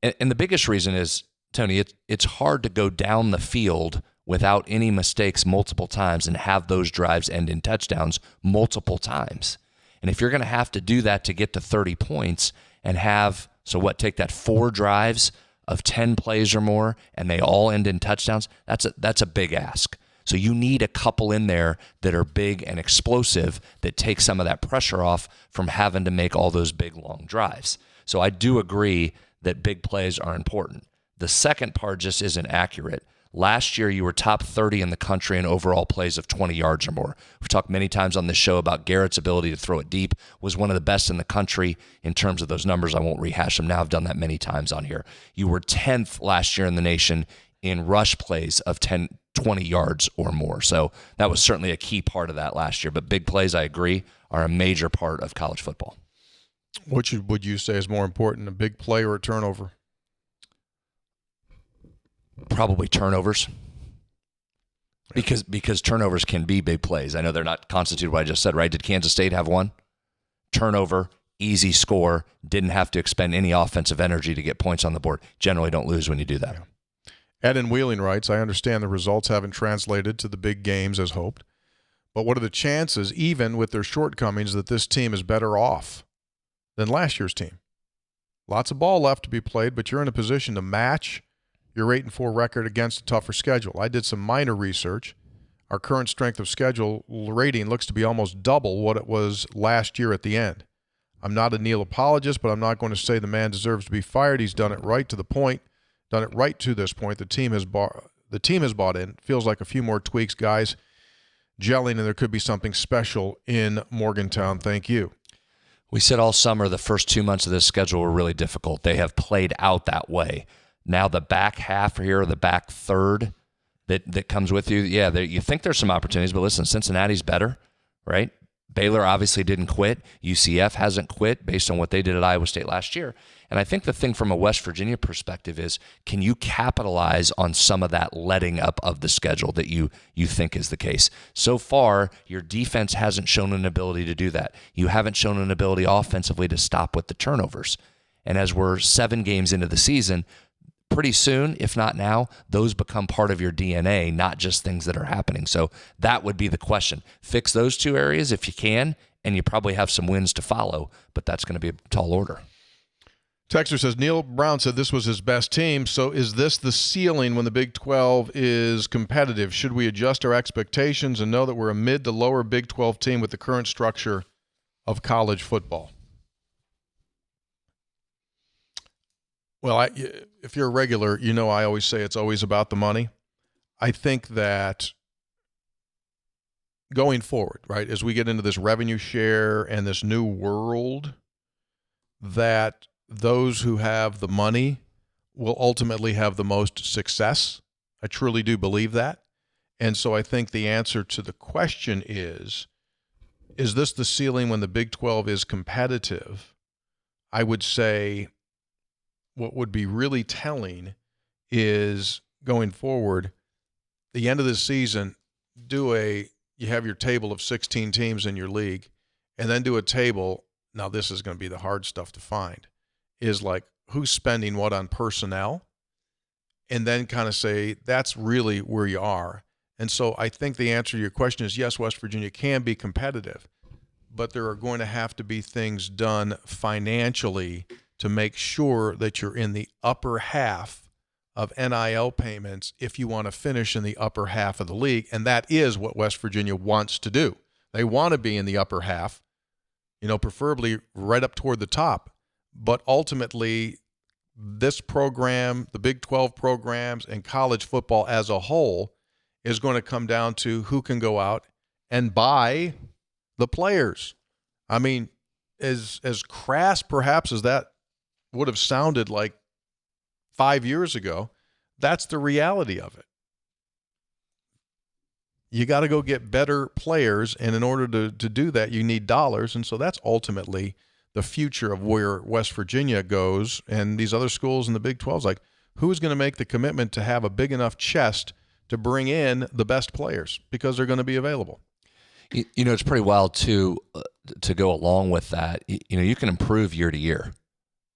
And the biggest reason is, Tony, it's hard to go down the field without any mistakes multiple times and have those drives end in touchdowns multiple times. And if you're going to have to do that to get to 30 points and take that 4 drives of 10 plays or more and they all end in touchdowns, that's a big ask. So you need a couple in there that are big and explosive that take some of that pressure off from having to make all those big, long drives. So I do agree that big plays are important. The second part just isn't accurate. Last year, you were top 30 in the country in overall plays of 20 yards or more. We've talked many times on this show about Garrett's ability to throw it deep, was one of the best in the country in terms of those numbers. I won't rehash them now. I've done that many times on here. You were 10th last year in the nation in rush plays of 20 yards or more. So that was certainly a key part of that last year. But big plays, I agree, are a major part of college football.
Which would you say is more important, a big play or a turnover?
Probably turnovers, because turnovers can be big plays. I know they're not constituted what I just said, right? Did Kansas State have one? Turnover, easy score, didn't have to expend any offensive energy to get points on the board. Generally don't lose when you do that.
Yeah. Ed in Wheeling writes, I understand the results haven't translated to the big games as hoped, but what are the chances, even with their shortcomings, that this team is better off than last year's team? Lots of ball left to be played, but you're in a position to match your 8-4 record against a tougher schedule. I did some minor research. Our current strength of schedule rating looks to be almost double what it was last year at the end. I'm not a Neil apologist, but I'm not going to say the man deserves to be fired. He's done it right to this point. The team has bought in. Feels like a few more tweaks, guys, gelling, and there could be something special in Morgantown. Thank you.
We said all summer the first 2 months of this schedule were really difficult. They have played out that way. Now the back half here, or the back third that comes with you, you think there's some opportunities, but listen, Cincinnati's better, right? Baylor obviously didn't quit. UCF hasn't quit based on what they did at Iowa State last year. And I think the thing from a West Virginia perspective is, can you capitalize on some of that letting up of the schedule that you think is the case? So far, your defense hasn't shown an ability to do that. You haven't shown an ability offensively to stop with the turnovers. And as we're 7 games into the season, pretty soon, if not now, those become part of your DNA, not just things that are happening. So that would be the question. Fix those 2 areas if you can, and you probably have some wins to follow, but that's going to be a tall order.
Texter says, Neil Brown said this was his best team, so is this the ceiling when the Big 12 is competitive? Should we adjust our expectations and know that we're a mid to lower Big 12 team with the current structure of college football? Well, if you're a regular, I always say it's always about the money. I think that going forward, right, as we get into this revenue share and this new world, that those who have the money will ultimately have the most success. I truly do believe that. And so I think the answer to the question is this the ceiling when the Big 12 is competitive? I would say what would be really telling is going forward, the end of this season, you have your table of 16 teams in your league, and then do a table. Now this is going to be the hard stuff to find, is like who's spending what on personnel, and then kind of say that's really where you are. And so I think the answer to your question is yes, West Virginia can be competitive, but there are going to have to be things done financially to make sure that you're in the upper half of NIL payments if you want to finish in the upper half of the league, and that is what West Virginia wants to do. They want to be in the upper half, preferably right up toward the top. But ultimately, this program, the Big 12 programs, and college football as a whole is going to come down to who can go out and buy the players. I mean, as crass perhaps as that would have sounded like 5 years ago, that's the reality of it. You got to go get better players, and in order to do that, you need dollars. And so that's ultimately the future of where West Virginia goes, and these other schools in the Big 12 is like, who's going to make the commitment to have a big enough chest to bring in the best players because they're going to be available?
It's pretty wild to go along with that. You can improve year to year.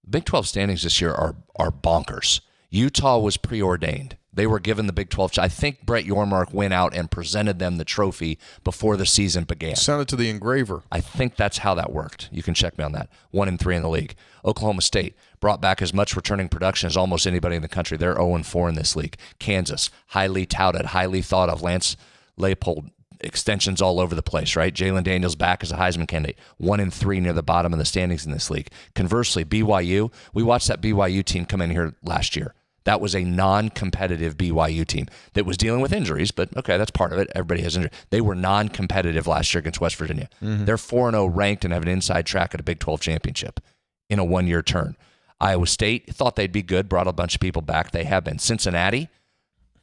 Big 12 standings this year are bonkers. Utah was preordained. They were given the Big 12. I think Brett Yormark went out and presented them the trophy before the season began.
Sent it to the engraver.
I think that's how that worked. You can check me on that. 1-3 in the league. Oklahoma State brought back as much returning production as almost anybody in the country. They're 0-4 in this league. Kansas, highly touted, highly thought of. Lance Leipold, extensions all over the place, right? Jalen Daniels back as a Heisman candidate. 1-3 near the bottom of the standings in this league. Conversely, BYU, we watched that BYU team come in here last year. That was a non-competitive BYU team that was dealing with injuries, but okay, that's part of it. Everybody has injuries. They were non-competitive last year against West Virginia. Mm-hmm. They're 4-0 ranked and have an inside track at a Big 12 championship in a one-year turn. Iowa State thought they'd be good, brought a bunch of people back. They have been. Cincinnati,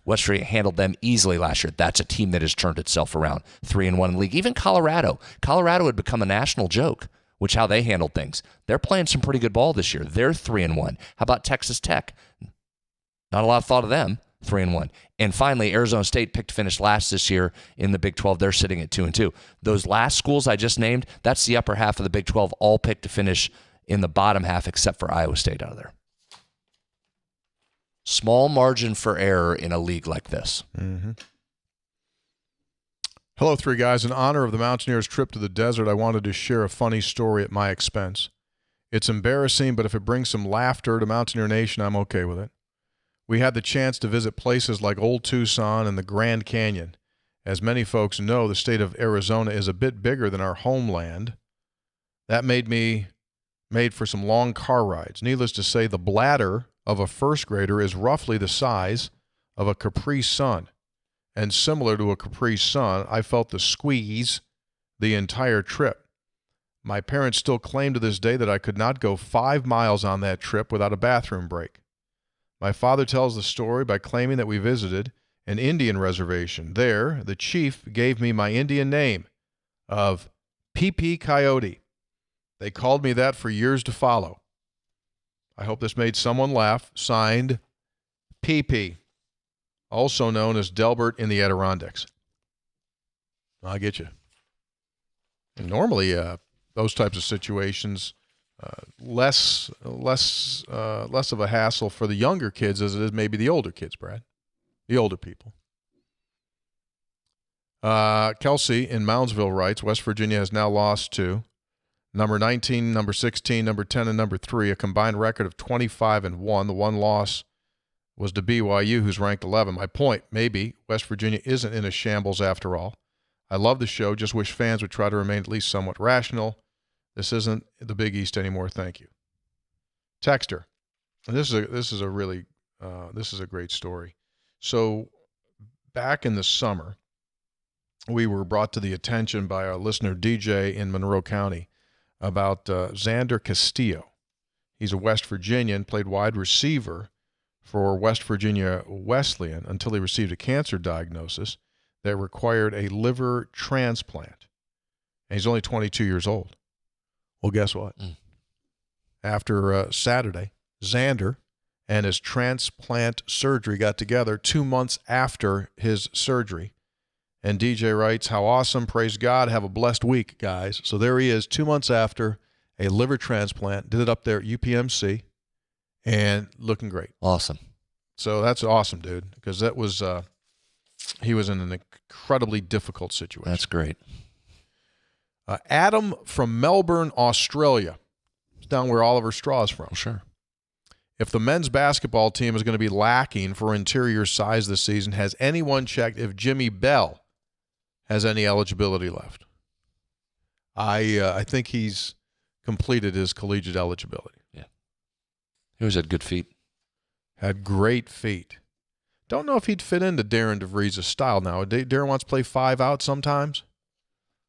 West Virginia handled them easily last year. That's a team that has turned itself around. 3-1 in the league. Even Colorado. Colorado had become a national joke, which how they handled things. They're playing some pretty good ball this year. They're 3-1. How about Texas Tech? Not a lot of thought of them, 3-1. And finally, Arizona State picked to finish last this year in the Big 12. They're sitting at 2-2. Those last schools I just named, that's the upper half of the Big 12, all picked to finish in the bottom half except for Iowa State out of there. Small margin for error in a league like this.
Mm-hmm. Hello, three guys. In honor of the Mountaineers' trip to the desert, I wanted to share a funny story at my expense. It's embarrassing, but if it brings some laughter to Mountaineer Nation, I'm okay with it. We had the chance to visit places like Old Tucson and the Grand Canyon. As many folks know, the state of Arizona is a bit bigger than our homeland. That made for some long car rides. Needless to say, the bladder of a first grader is roughly the size of a Capri Sun. And similar to a Capri Sun, I felt the squeeze the entire trip. My parents still claim to this day that I could not go 5 miles on that trip without a bathroom break. My father tells the story by claiming that we visited an Indian reservation. There, the chief gave me my Indian name of PP Coyote. They called me that for years to follow. I hope this made someone laugh. Signed, PP, also known as Delbert in the Adirondacks. I get you. And normally, those types of situations, less of a hassle for the younger kids as it is maybe the older kids, Brad. The older people. Kelsey in Moundsville writes, West Virginia has now lost to number 19, number 16, number 10, and number 3, a combined record of 25-1. The one loss was to BYU, who's ranked 11. My point, maybe West Virginia isn't in a shambles after all. I love the show, just wish fans would try to remain at least somewhat rational. This isn't the Big East anymore. Thank you. Texter. And this is a great story. So back in the summer, we were brought to the attention by our listener DJ in Monroe County about Xander Castillo. He's a West Virginian, played wide receiver for West Virginia Wesleyan until he received a cancer diagnosis that required a liver transplant. And he's only 22 years old. Well, guess what? After Saturday, Xander and his transplant surgery got together 2 months after his surgery. And DJ writes, how awesome, praise God, have a blessed week, guys. So there he is, 2 months after a liver transplant, did it up there at UPMC, and looking great.
Awesome.
So that's awesome, dude, because that was he was in an incredibly difficult situation.
That's great.
Adam from Melbourne, Australia. It's down where Oliver Straw is from.
Sure.
If the men's basketball team is going to be lacking for interior size this season, has anyone checked if Jimmy Bell has any eligibility left? I think he's completed his collegiate eligibility.
Yeah. He always had good feet.
Had great feet. Don't know if he'd fit into Darren DeVries' style now. Darren wants to play 5 out sometimes.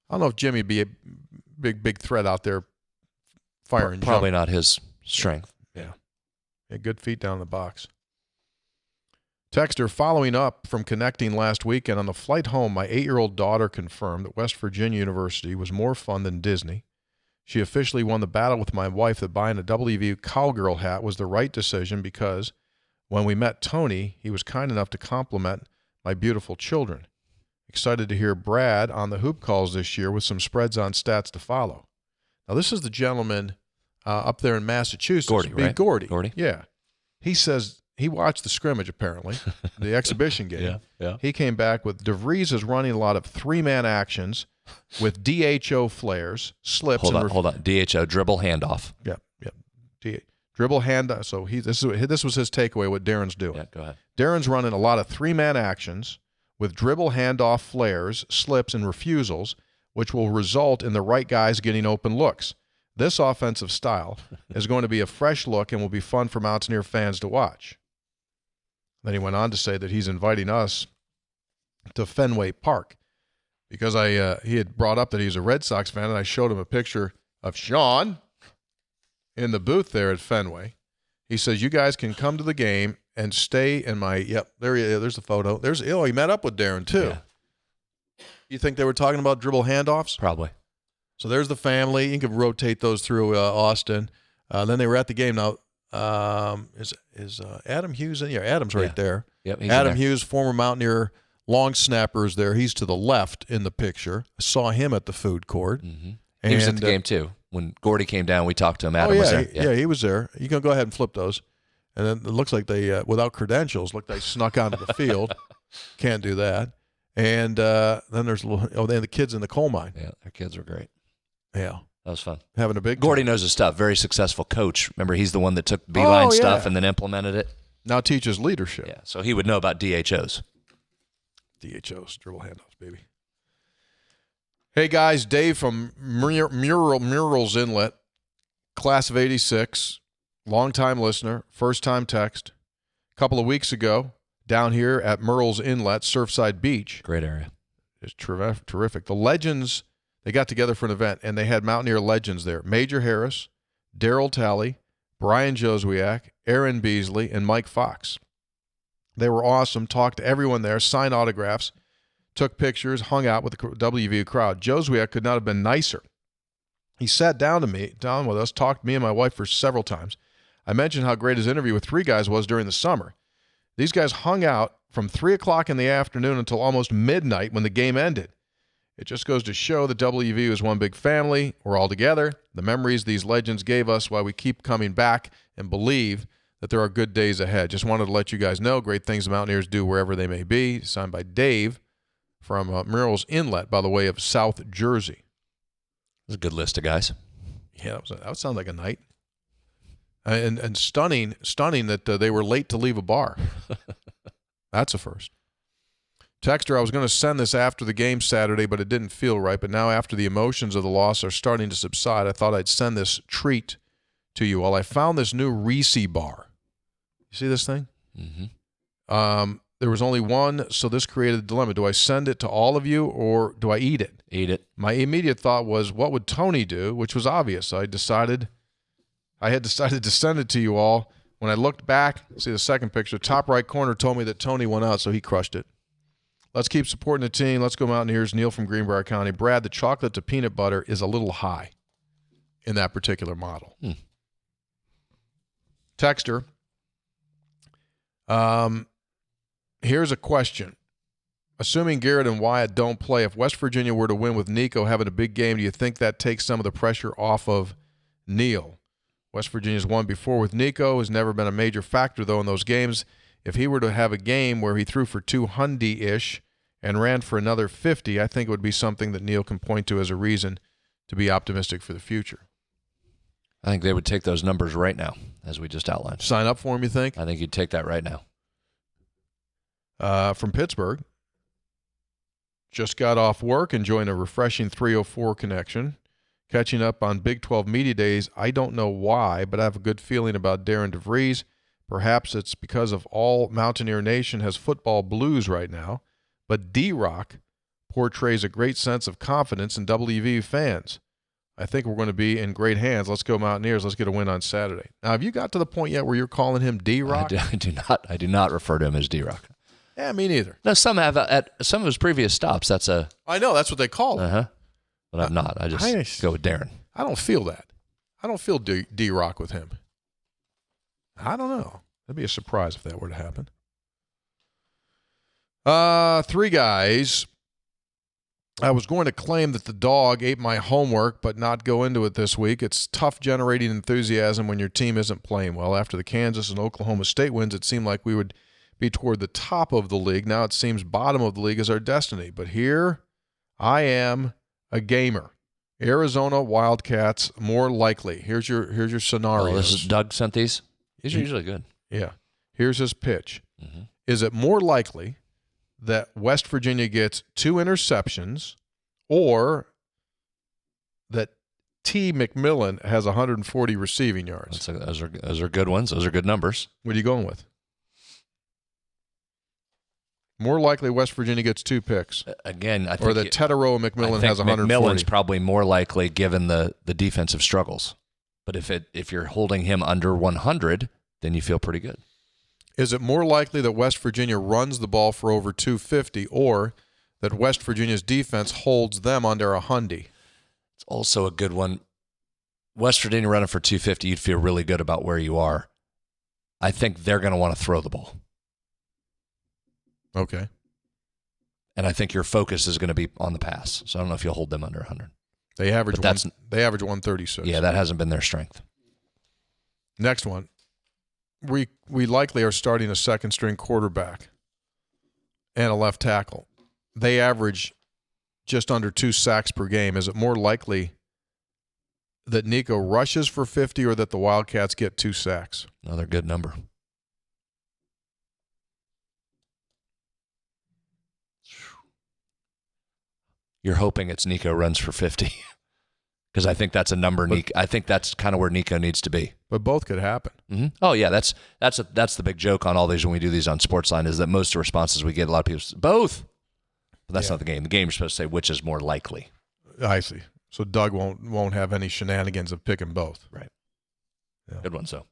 I don't know if Jimmy'd be a big threat out there firing.
Probably not his strength.
Yeah. Good feet down in the box. Texter, following up from connecting last weekend, on the flight home, my 8-year-old daughter confirmed that West Virginia University was more fun than Disney. She officially won the battle with my wife that buying a WVU cowgirl hat was the right decision because when we met Tony, he was kind enough to compliment my beautiful children. Excited to hear Brad on the hoop calls this year with some spreads on stats to follow. Now, this is the gentleman up there in Massachusetts.
Gordy, right?
Gordy. Yeah. He says he watched the scrimmage, apparently, the exhibition game.
Yeah.
He came back with DeVries is running a lot of 3-man actions with DHO flares, slips.
Hold on. DHO, dribble handoff.
Yep. Dribble handoff. So this was his takeaway, what Darren's doing.
Yeah, go ahead.
Darren's running a lot of 3-man actions with dribble handoff flares, slips, and refusals, which will result in the right guys getting open looks. This offensive style is going to be a fresh look and will be fun for Mountaineer fans to watch. Then he went on to say that he's inviting us to Fenway Park because he had brought up that he's a Red Sox fan, and I showed him a picture of Sean in the booth there at Fenway. He says, you guys can come to the game and stay in my, there's the photo. He met up with Darren too. Yeah. You think they were talking about dribble handoffs?
Probably.
So there's the family. You can rotate those through Austin. Then they were at the game. Now, is Adam Hughes in? Yeah, Adam's right there.
Yep,
Adam Hughes, former Mountaineer long snapper, is there. He's to the left in the picture. I saw him at the food court.
Mm-hmm. He was at the game too. When Gordy came down, we talked to him. Adam was there.
Yeah, he was there. You can go ahead and flip those. And then it looks like they, without credentials, they snuck onto the field. Can't do that. And then there's the kids in the coal mine.
Yeah, their kids were great.
Yeah.
That was fun.
Having a big
Gordy
time.
knows his stuff. Very successful coach. Remember, he's the one that took Beeline stuff and then implemented it.
Now teaches leadership.
Yeah, so he would know about DHOs.
DHOs, dribble handoffs, baby. Hey, guys, Dave from Murals Inlet, class of 86, long-time listener, first-time text. A couple of weeks ago, down here at Murals Inlet, Surfside Beach.
Great area.
It's terrific. The Legends, they got together for an event, and they had Mountaineer legends there. Major Harris, Darryl Talley, Brian Joswiak, Aaron Beasley, and Mike Fox. They were awesome. Talked to everyone there, signed autographs, took pictures, hung out with the WVU crowd. Joswiak could not have been nicer. He sat down with us, talked to me and my wife for several times. I mentioned how great his interview with 3 guys was during the summer. These guys hung out from 3 o'clock in the afternoon until almost midnight when the game ended. It just goes to show that WVU is one big family. We're all together. The memories these legends gave us why we keep coming back and believe that there are good days ahead. Just wanted to let you guys know great things the Mountaineers do wherever they may be. Signed by Dave from Murals Inlet, by the way, of South Jersey.
That's a good list of guys.
Yeah, that would sound like a night. And stunning that they were late to leave a bar. That's a first. Texter, I was going to send this after the game Saturday, but it didn't feel right. But now after the emotions of the loss are starting to subside, I thought I'd send this treat to you all. I found this new Reese bar. You see this thing?
Mm-hmm.
There was only one, so this created a dilemma. Do I send it to all of you or do I eat it?
Eat it.
My immediate thought was, what would Tony do? Which was obvious. I decided I had decided to send it to you all. When I looked back, see the second picture, top right corner told me that Tony went out, so he crushed it. Let's keep supporting the team. Let's go Mountaineers. Neil from Greenbrier County. Brad, the chocolate to peanut butter is a little high in that particular model. Texter. Here's a question. Assuming Garrett and Wyatt don't play, if West Virginia were to win with Nico having a big game, do you think that takes some of the pressure off of Neil? West Virginia's won before with Nico, has never been a major factor, though, in those games. If he were to have a game where he threw for 200-ish and ran for another 50, I think it would be something that Neil can point to as a reason to be optimistic for the future.
I think they would take those numbers right now, as we just outlined.
Sign up for him, you think?
I think you'd take that right now.
From Pittsburgh, just got off work, enjoying a refreshing 304 connection. Catching up on Big 12 Media Days. I don't know why, but I have a good feeling about Darren DeVries. Perhaps it's because of all Mountaineer Nation has football blues right now. But D-Rock portrays a great sense of confidence in WV fans. I think we're going to be in great hands. Let's go Mountaineers. Let's get a win on Saturday. Now, have you got to the point yet where you're calling him D-Rock?
I do not refer to him as D-Rock.
Yeah, me neither.
No, some have at some of his previous stops. That's a.
I know that's what they call him.
But I'm not. I just go with Darren.
I don't feel that. I don't feel D-Rock with him. I don't know. That'd be a surprise if that were to happen. Three guys. I was going to claim that the dog ate my homework, but not go into it this week. It's tough generating enthusiasm when your team isn't playing well. After the Kansas and Oklahoma State wins, it seemed like we would be toward the top of the league. Now it seems bottom of the league is our destiny. But here I am, a gamer. Arizona Wildcats more likely. Here's your scenario.
Oh, this is Doug sent these. These are usually good.
Yeah. Here's his pitch. Mm-hmm. Is it more likely that West Virginia gets 2 interceptions or that T. McMillan has 140 receiving yards?
Those are good ones. Those are good numbers.
What are you going with? More likely West Virginia gets 2 picks.
Again, I think
or that Tetero McMillan has 140.
McMillan's probably more likely given the defensive struggles. But if you're holding him under 100, then you feel pretty good.
Is it more likely that West Virginia runs the ball for over 250 or that West Virginia's defense holds them under 100?
It's also a good one. West Virginia running for 250, you'd feel really good about where you are. I think they're going to want to throw the ball.
Okay.
And I think your focus is going to be on the pass. So I don't know if you'll hold them under 100.
They average 136.
Yeah, that hasn't been their strength.
Next one. We likely are starting a second-string quarterback and a left tackle. They average just under 2 sacks per game. Is it more likely that Nico rushes for 50 or that the Wildcats get 2 sacks?
Another good number. You're hoping it's Nico runs for 50 because I think that's a number. I think that's kind of where Nico needs to be.
But both could happen.
Mm-hmm. Oh yeah, that's the big joke on all these when we do these on Sportsline is that most of the responses we get, a lot of people say, both. But that's not the game. The game is supposed to say which is more likely.
I see. So Doug won't have any shenanigans of picking both.
Right.
Yeah.
Good one. So.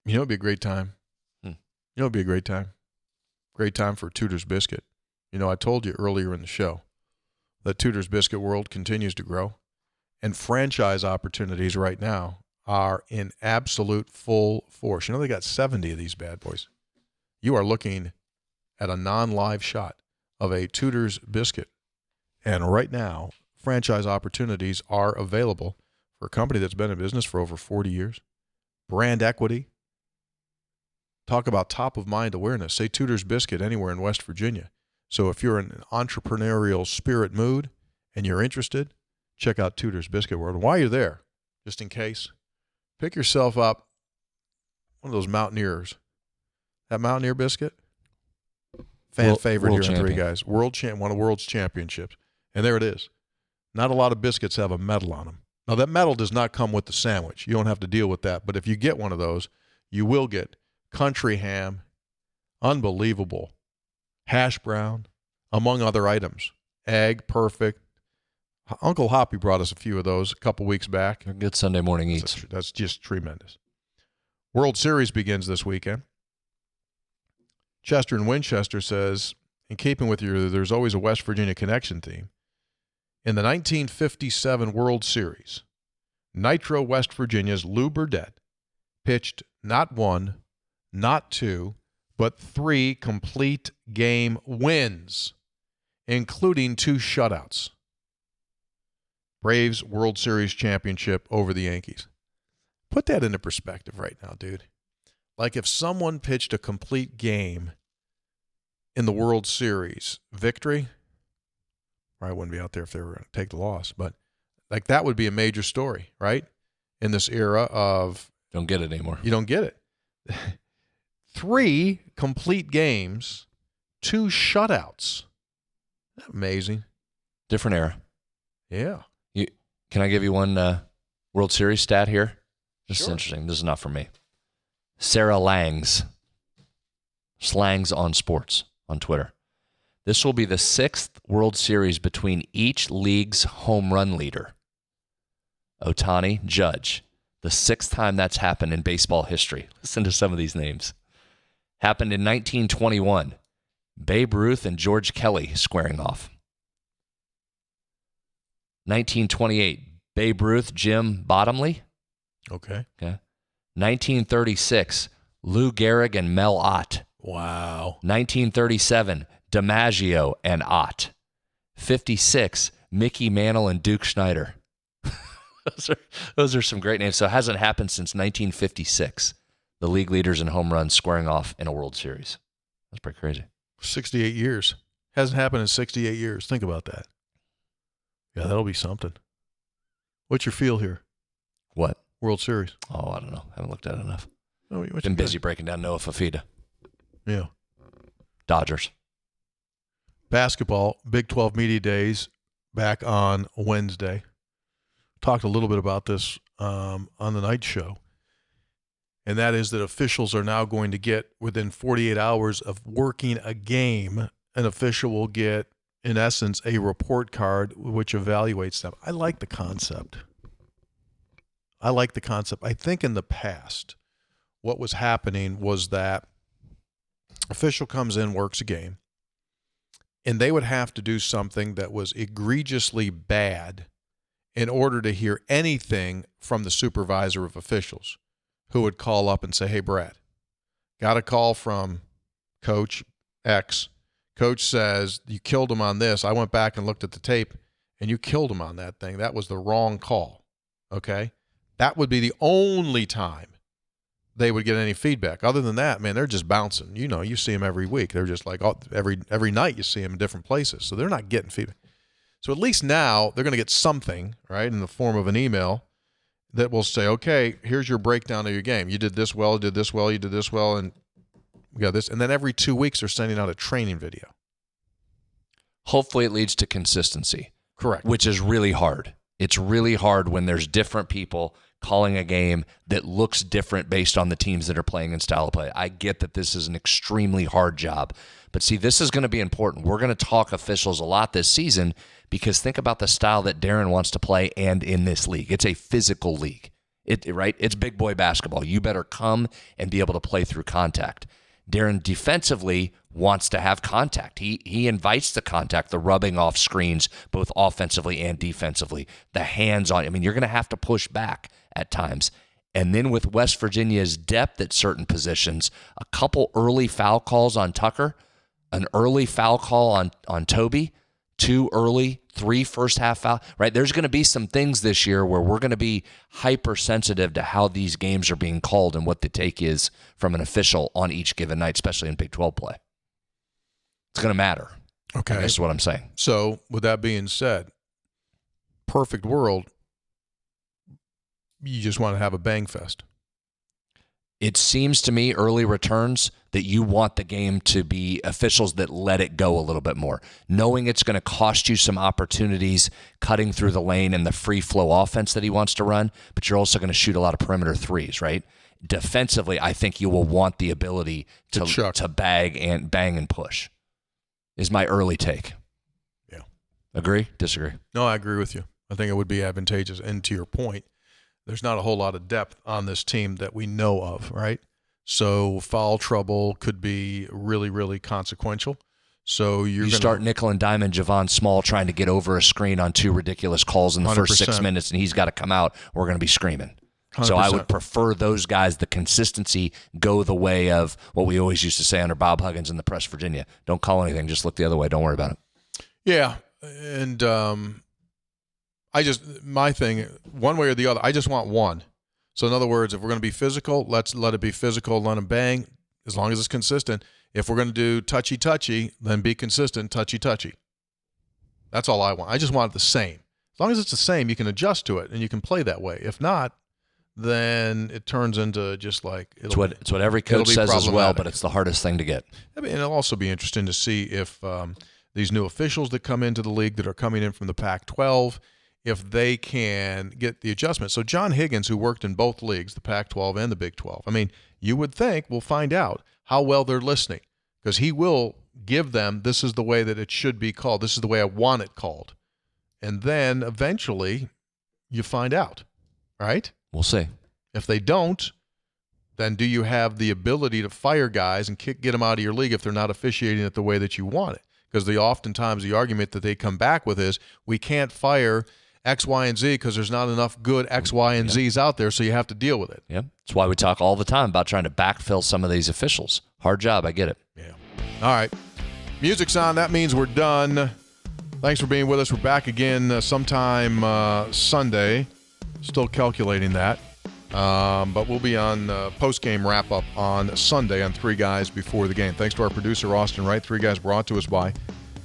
You know, it'd be a great time. You know, it'd be a great time. Great time for Tudor's Biscuit. You know, I told you earlier in the show that Tudor's Biscuit world continues to grow, and franchise opportunities right now are in absolute full force. You know, they got 70 of these bad boys. You are looking at a non-live shot of a Tudor's Biscuit, and right now, franchise opportunities are available for a company that's been in business for over 40 years. Brand equity. Talk about top-of-mind awareness. Say Tudor's Biscuit anywhere in West Virginia. So if you're in an entrepreneurial spirit mood and you're interested, check out Tudor's Biscuit World. And while you're there, just in case, pick yourself up one of those Mountaineers. That Mountaineer biscuit, fan favorite here on Three Guys. One of the world's championships. And there it is. Not a lot of biscuits have a medal on them. Now, that medal does not come with the sandwich. You don't have to deal with that. But if you get one of those, you will get country ham, unbelievable, hash brown, among other items. Egg, perfect. Uncle Hoppy brought us a few of those a couple weeks back.
Good Sunday morning eats.
That's just tremendous. World Series begins this weekend. Chester in Winchester says, in keeping with your There's Always a West Virginia Connection theme, in the 1957 World Series, Nitro West Virginia's Lou Burdett pitched not 1, not 2, but 3 complete game wins, including 2 shutouts. Braves World Series championship over the Yankees. Put that into perspective right now, dude. Like if someone pitched a complete game in the World Series victory, I wouldn't be out there if they were going to take the loss, but like that would be a major story, right? In this era of
don't get it anymore.
You don't get it. 3 complete games, 2 shutouts. Isn't that amazing?
Different era.
Yeah.
Can I give you one World Series stat here? This is
Sure.
interesting. This is not for me. Sarah Slangs on Sports on Twitter. This will be the 6th World Series between each league's home run leader. Ohtani, Judge. The 6th time that's happened in baseball history. Listen to some of these names. Happened in 1921. Babe Ruth and George Kelly squaring off. 1928, Babe Ruth, Jim Bottomley.
Okay.
1936, Lou Gehrig and Mel Ott.
Wow.
1937, DiMaggio and Ott. 56, Mickey Mantle and Duke Snider. Those are some great names. So it hasn't happened since 1956. The league leaders in home runs squaring off in a World Series. That's pretty crazy.
68 years. Hasn't happened in 68 years. Think about that. Yeah, that'll be something. What's your feel here?
What?
World Series.
Oh, I don't know. Haven't looked at it enough.
Oh, what's
Been busy breaking down Noah Fafita.
Yeah.
Dodgers.
Basketball, Big 12 Media Days back on Wednesday. Talked a little bit about this on the night show. And that is that officials are now going to get, within 48 hours of working a game, an official will get, in essence, a report card which evaluates them. I like the concept. I think in the past, what was happening was that official comes in, works a game, and they would have to do something that was egregiously bad in order to hear anything from the supervisor of officials, who would call up and say, hey, Brad, got a call from Coach X. Coach says, you killed him on this. I went back and looked at the tape, and you killed him on that thing. That was the wrong call, okay? That would be the only time they would get any feedback. Other than that, man, they're just bouncing. You know, you see them every week. They're just like, every night you see them in different places. So they're not getting feedback. So at least now they're going to get something, right, in the form of an email that will say, okay, here's your breakdown of your game. You did this well, you did this well, you did this well, and we got this. And then every 2 weeks they're sending out a training video.
Hopefully it leads to consistency.
Correct.
Which is really hard. It's really hard when there's different people calling a game that looks different based on the teams that are playing and style of play. I get that this is an extremely hard job. But see, this is going to be important. We're going to talk officials a lot this season because think about the style that Darren wants to play and in this league. It's a physical league, right? It's big boy basketball. You better come and be able to play through contact. Darren defensively wants to have contact. He invites the contact, the rubbing off screens, both offensively and defensively, the hands on. I mean, you're going to have to push back at times. And then with West Virginia's depth at certain positions, a couple early foul calls on Tucker, an early foul call on Toby, 2 early, 3 first half foul, right? There's going to be some things this year where we're going to be hypersensitive to how these games are being called and what the take is from an official on each given night, especially in Big 12 play. It's going to matter.
Okay.
That's what I'm saying.
So with that being said, perfect world, you just want to have a bang fest.
It seems to me, early returns, that you want the game to be officials that let it go a little bit more, knowing it's going to cost you some opportunities cutting through the lane and the free flow offense that he wants to run, but you're also going to shoot a lot of perimeter threes, right? Defensively, I think you will want the ability to bang and push. is my early take.
Yeah.
Agree? Disagree?
No, I agree with you. I think it would be advantageous. And to your point, there's not a whole lot of depth on this team that we know of, right? So foul trouble could be really, really consequential. So you
start nickel and diamond Javon Small trying to get over a screen on 2 ridiculous calls in the first 6 minutes, and he's got to come out. We're going to be screaming. 100%. So I would prefer those guys, the consistency, go the way of what we always used to say under Bob Huggins in the Press Virginia. Don't call anything. Just look the other way. Don't worry about it.
Yeah. And my thing, one way or the other, I just want one. So in other words, if we're going to be physical, let's let it be physical, let them bang, as long as it's consistent. If we're going to do touchy-touchy, then be consistent, touchy-touchy. That's all I want. I just want it the same. As long as it's the same, you can adjust to it, and you can play that way. If not, then it turns into just like
it's what every coach says as well, but it's the hardest thing to get.
I mean, it'll also be interesting to see if these new officials that come into the league that are coming in from the Pac-12, if they can get the adjustment. So John Higgins, who worked in both leagues, the Pac-12 and the Big 12, I mean, you would think we'll find out how well they're listening, because he will give them, this is the way that it should be called. This is the way I want it called. And then eventually you find out, right?
We'll see.
If they don't, then do you have the ability to fire guys and get them out of your league if they're not officiating it the way that you want it? Because oftentimes the argument that they come back with is we can't fire X, Y, and Z because there's not enough good X, Y, and Zs out there, so you have to deal with it.
Yeah, that's why we talk all the time about trying to backfill some of these officials. Hard job, I get it.
Yeah. All right. Music's on. That means we're done. Thanks for being with us. We're back again sometime Sunday. Still calculating that. But we'll be on post-game wrap-up on Sunday on Three Guys Before the Game. Thanks to our producer, Austin Wright. Three Guys brought to us by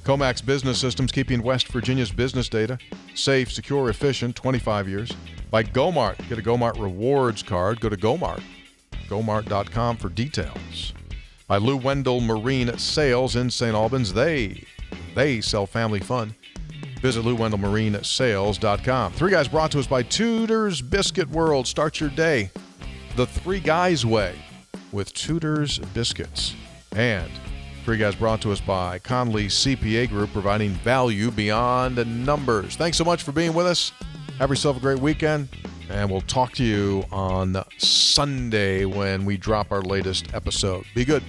Comax Business Systems, keeping West Virginia's business data safe, secure, efficient, 25 years. By Gomart. Get a Gomart Rewards card. Go to Gomart. Gomart.com for details. By Lou Wendell Marine Sales in St. Albans. They sell family fun. Visit LouWendellMarineSales.com. Three Guys brought to us by Tudor's Biscuit World. Start your day the Three Guys way with Tudor's Biscuits. And Three Guys brought to us by Conley CPA Group, providing value beyond the numbers. Thanks so much for being with us. Have yourself a great weekend, and we'll talk to you on Sunday when we drop our latest episode. Be good.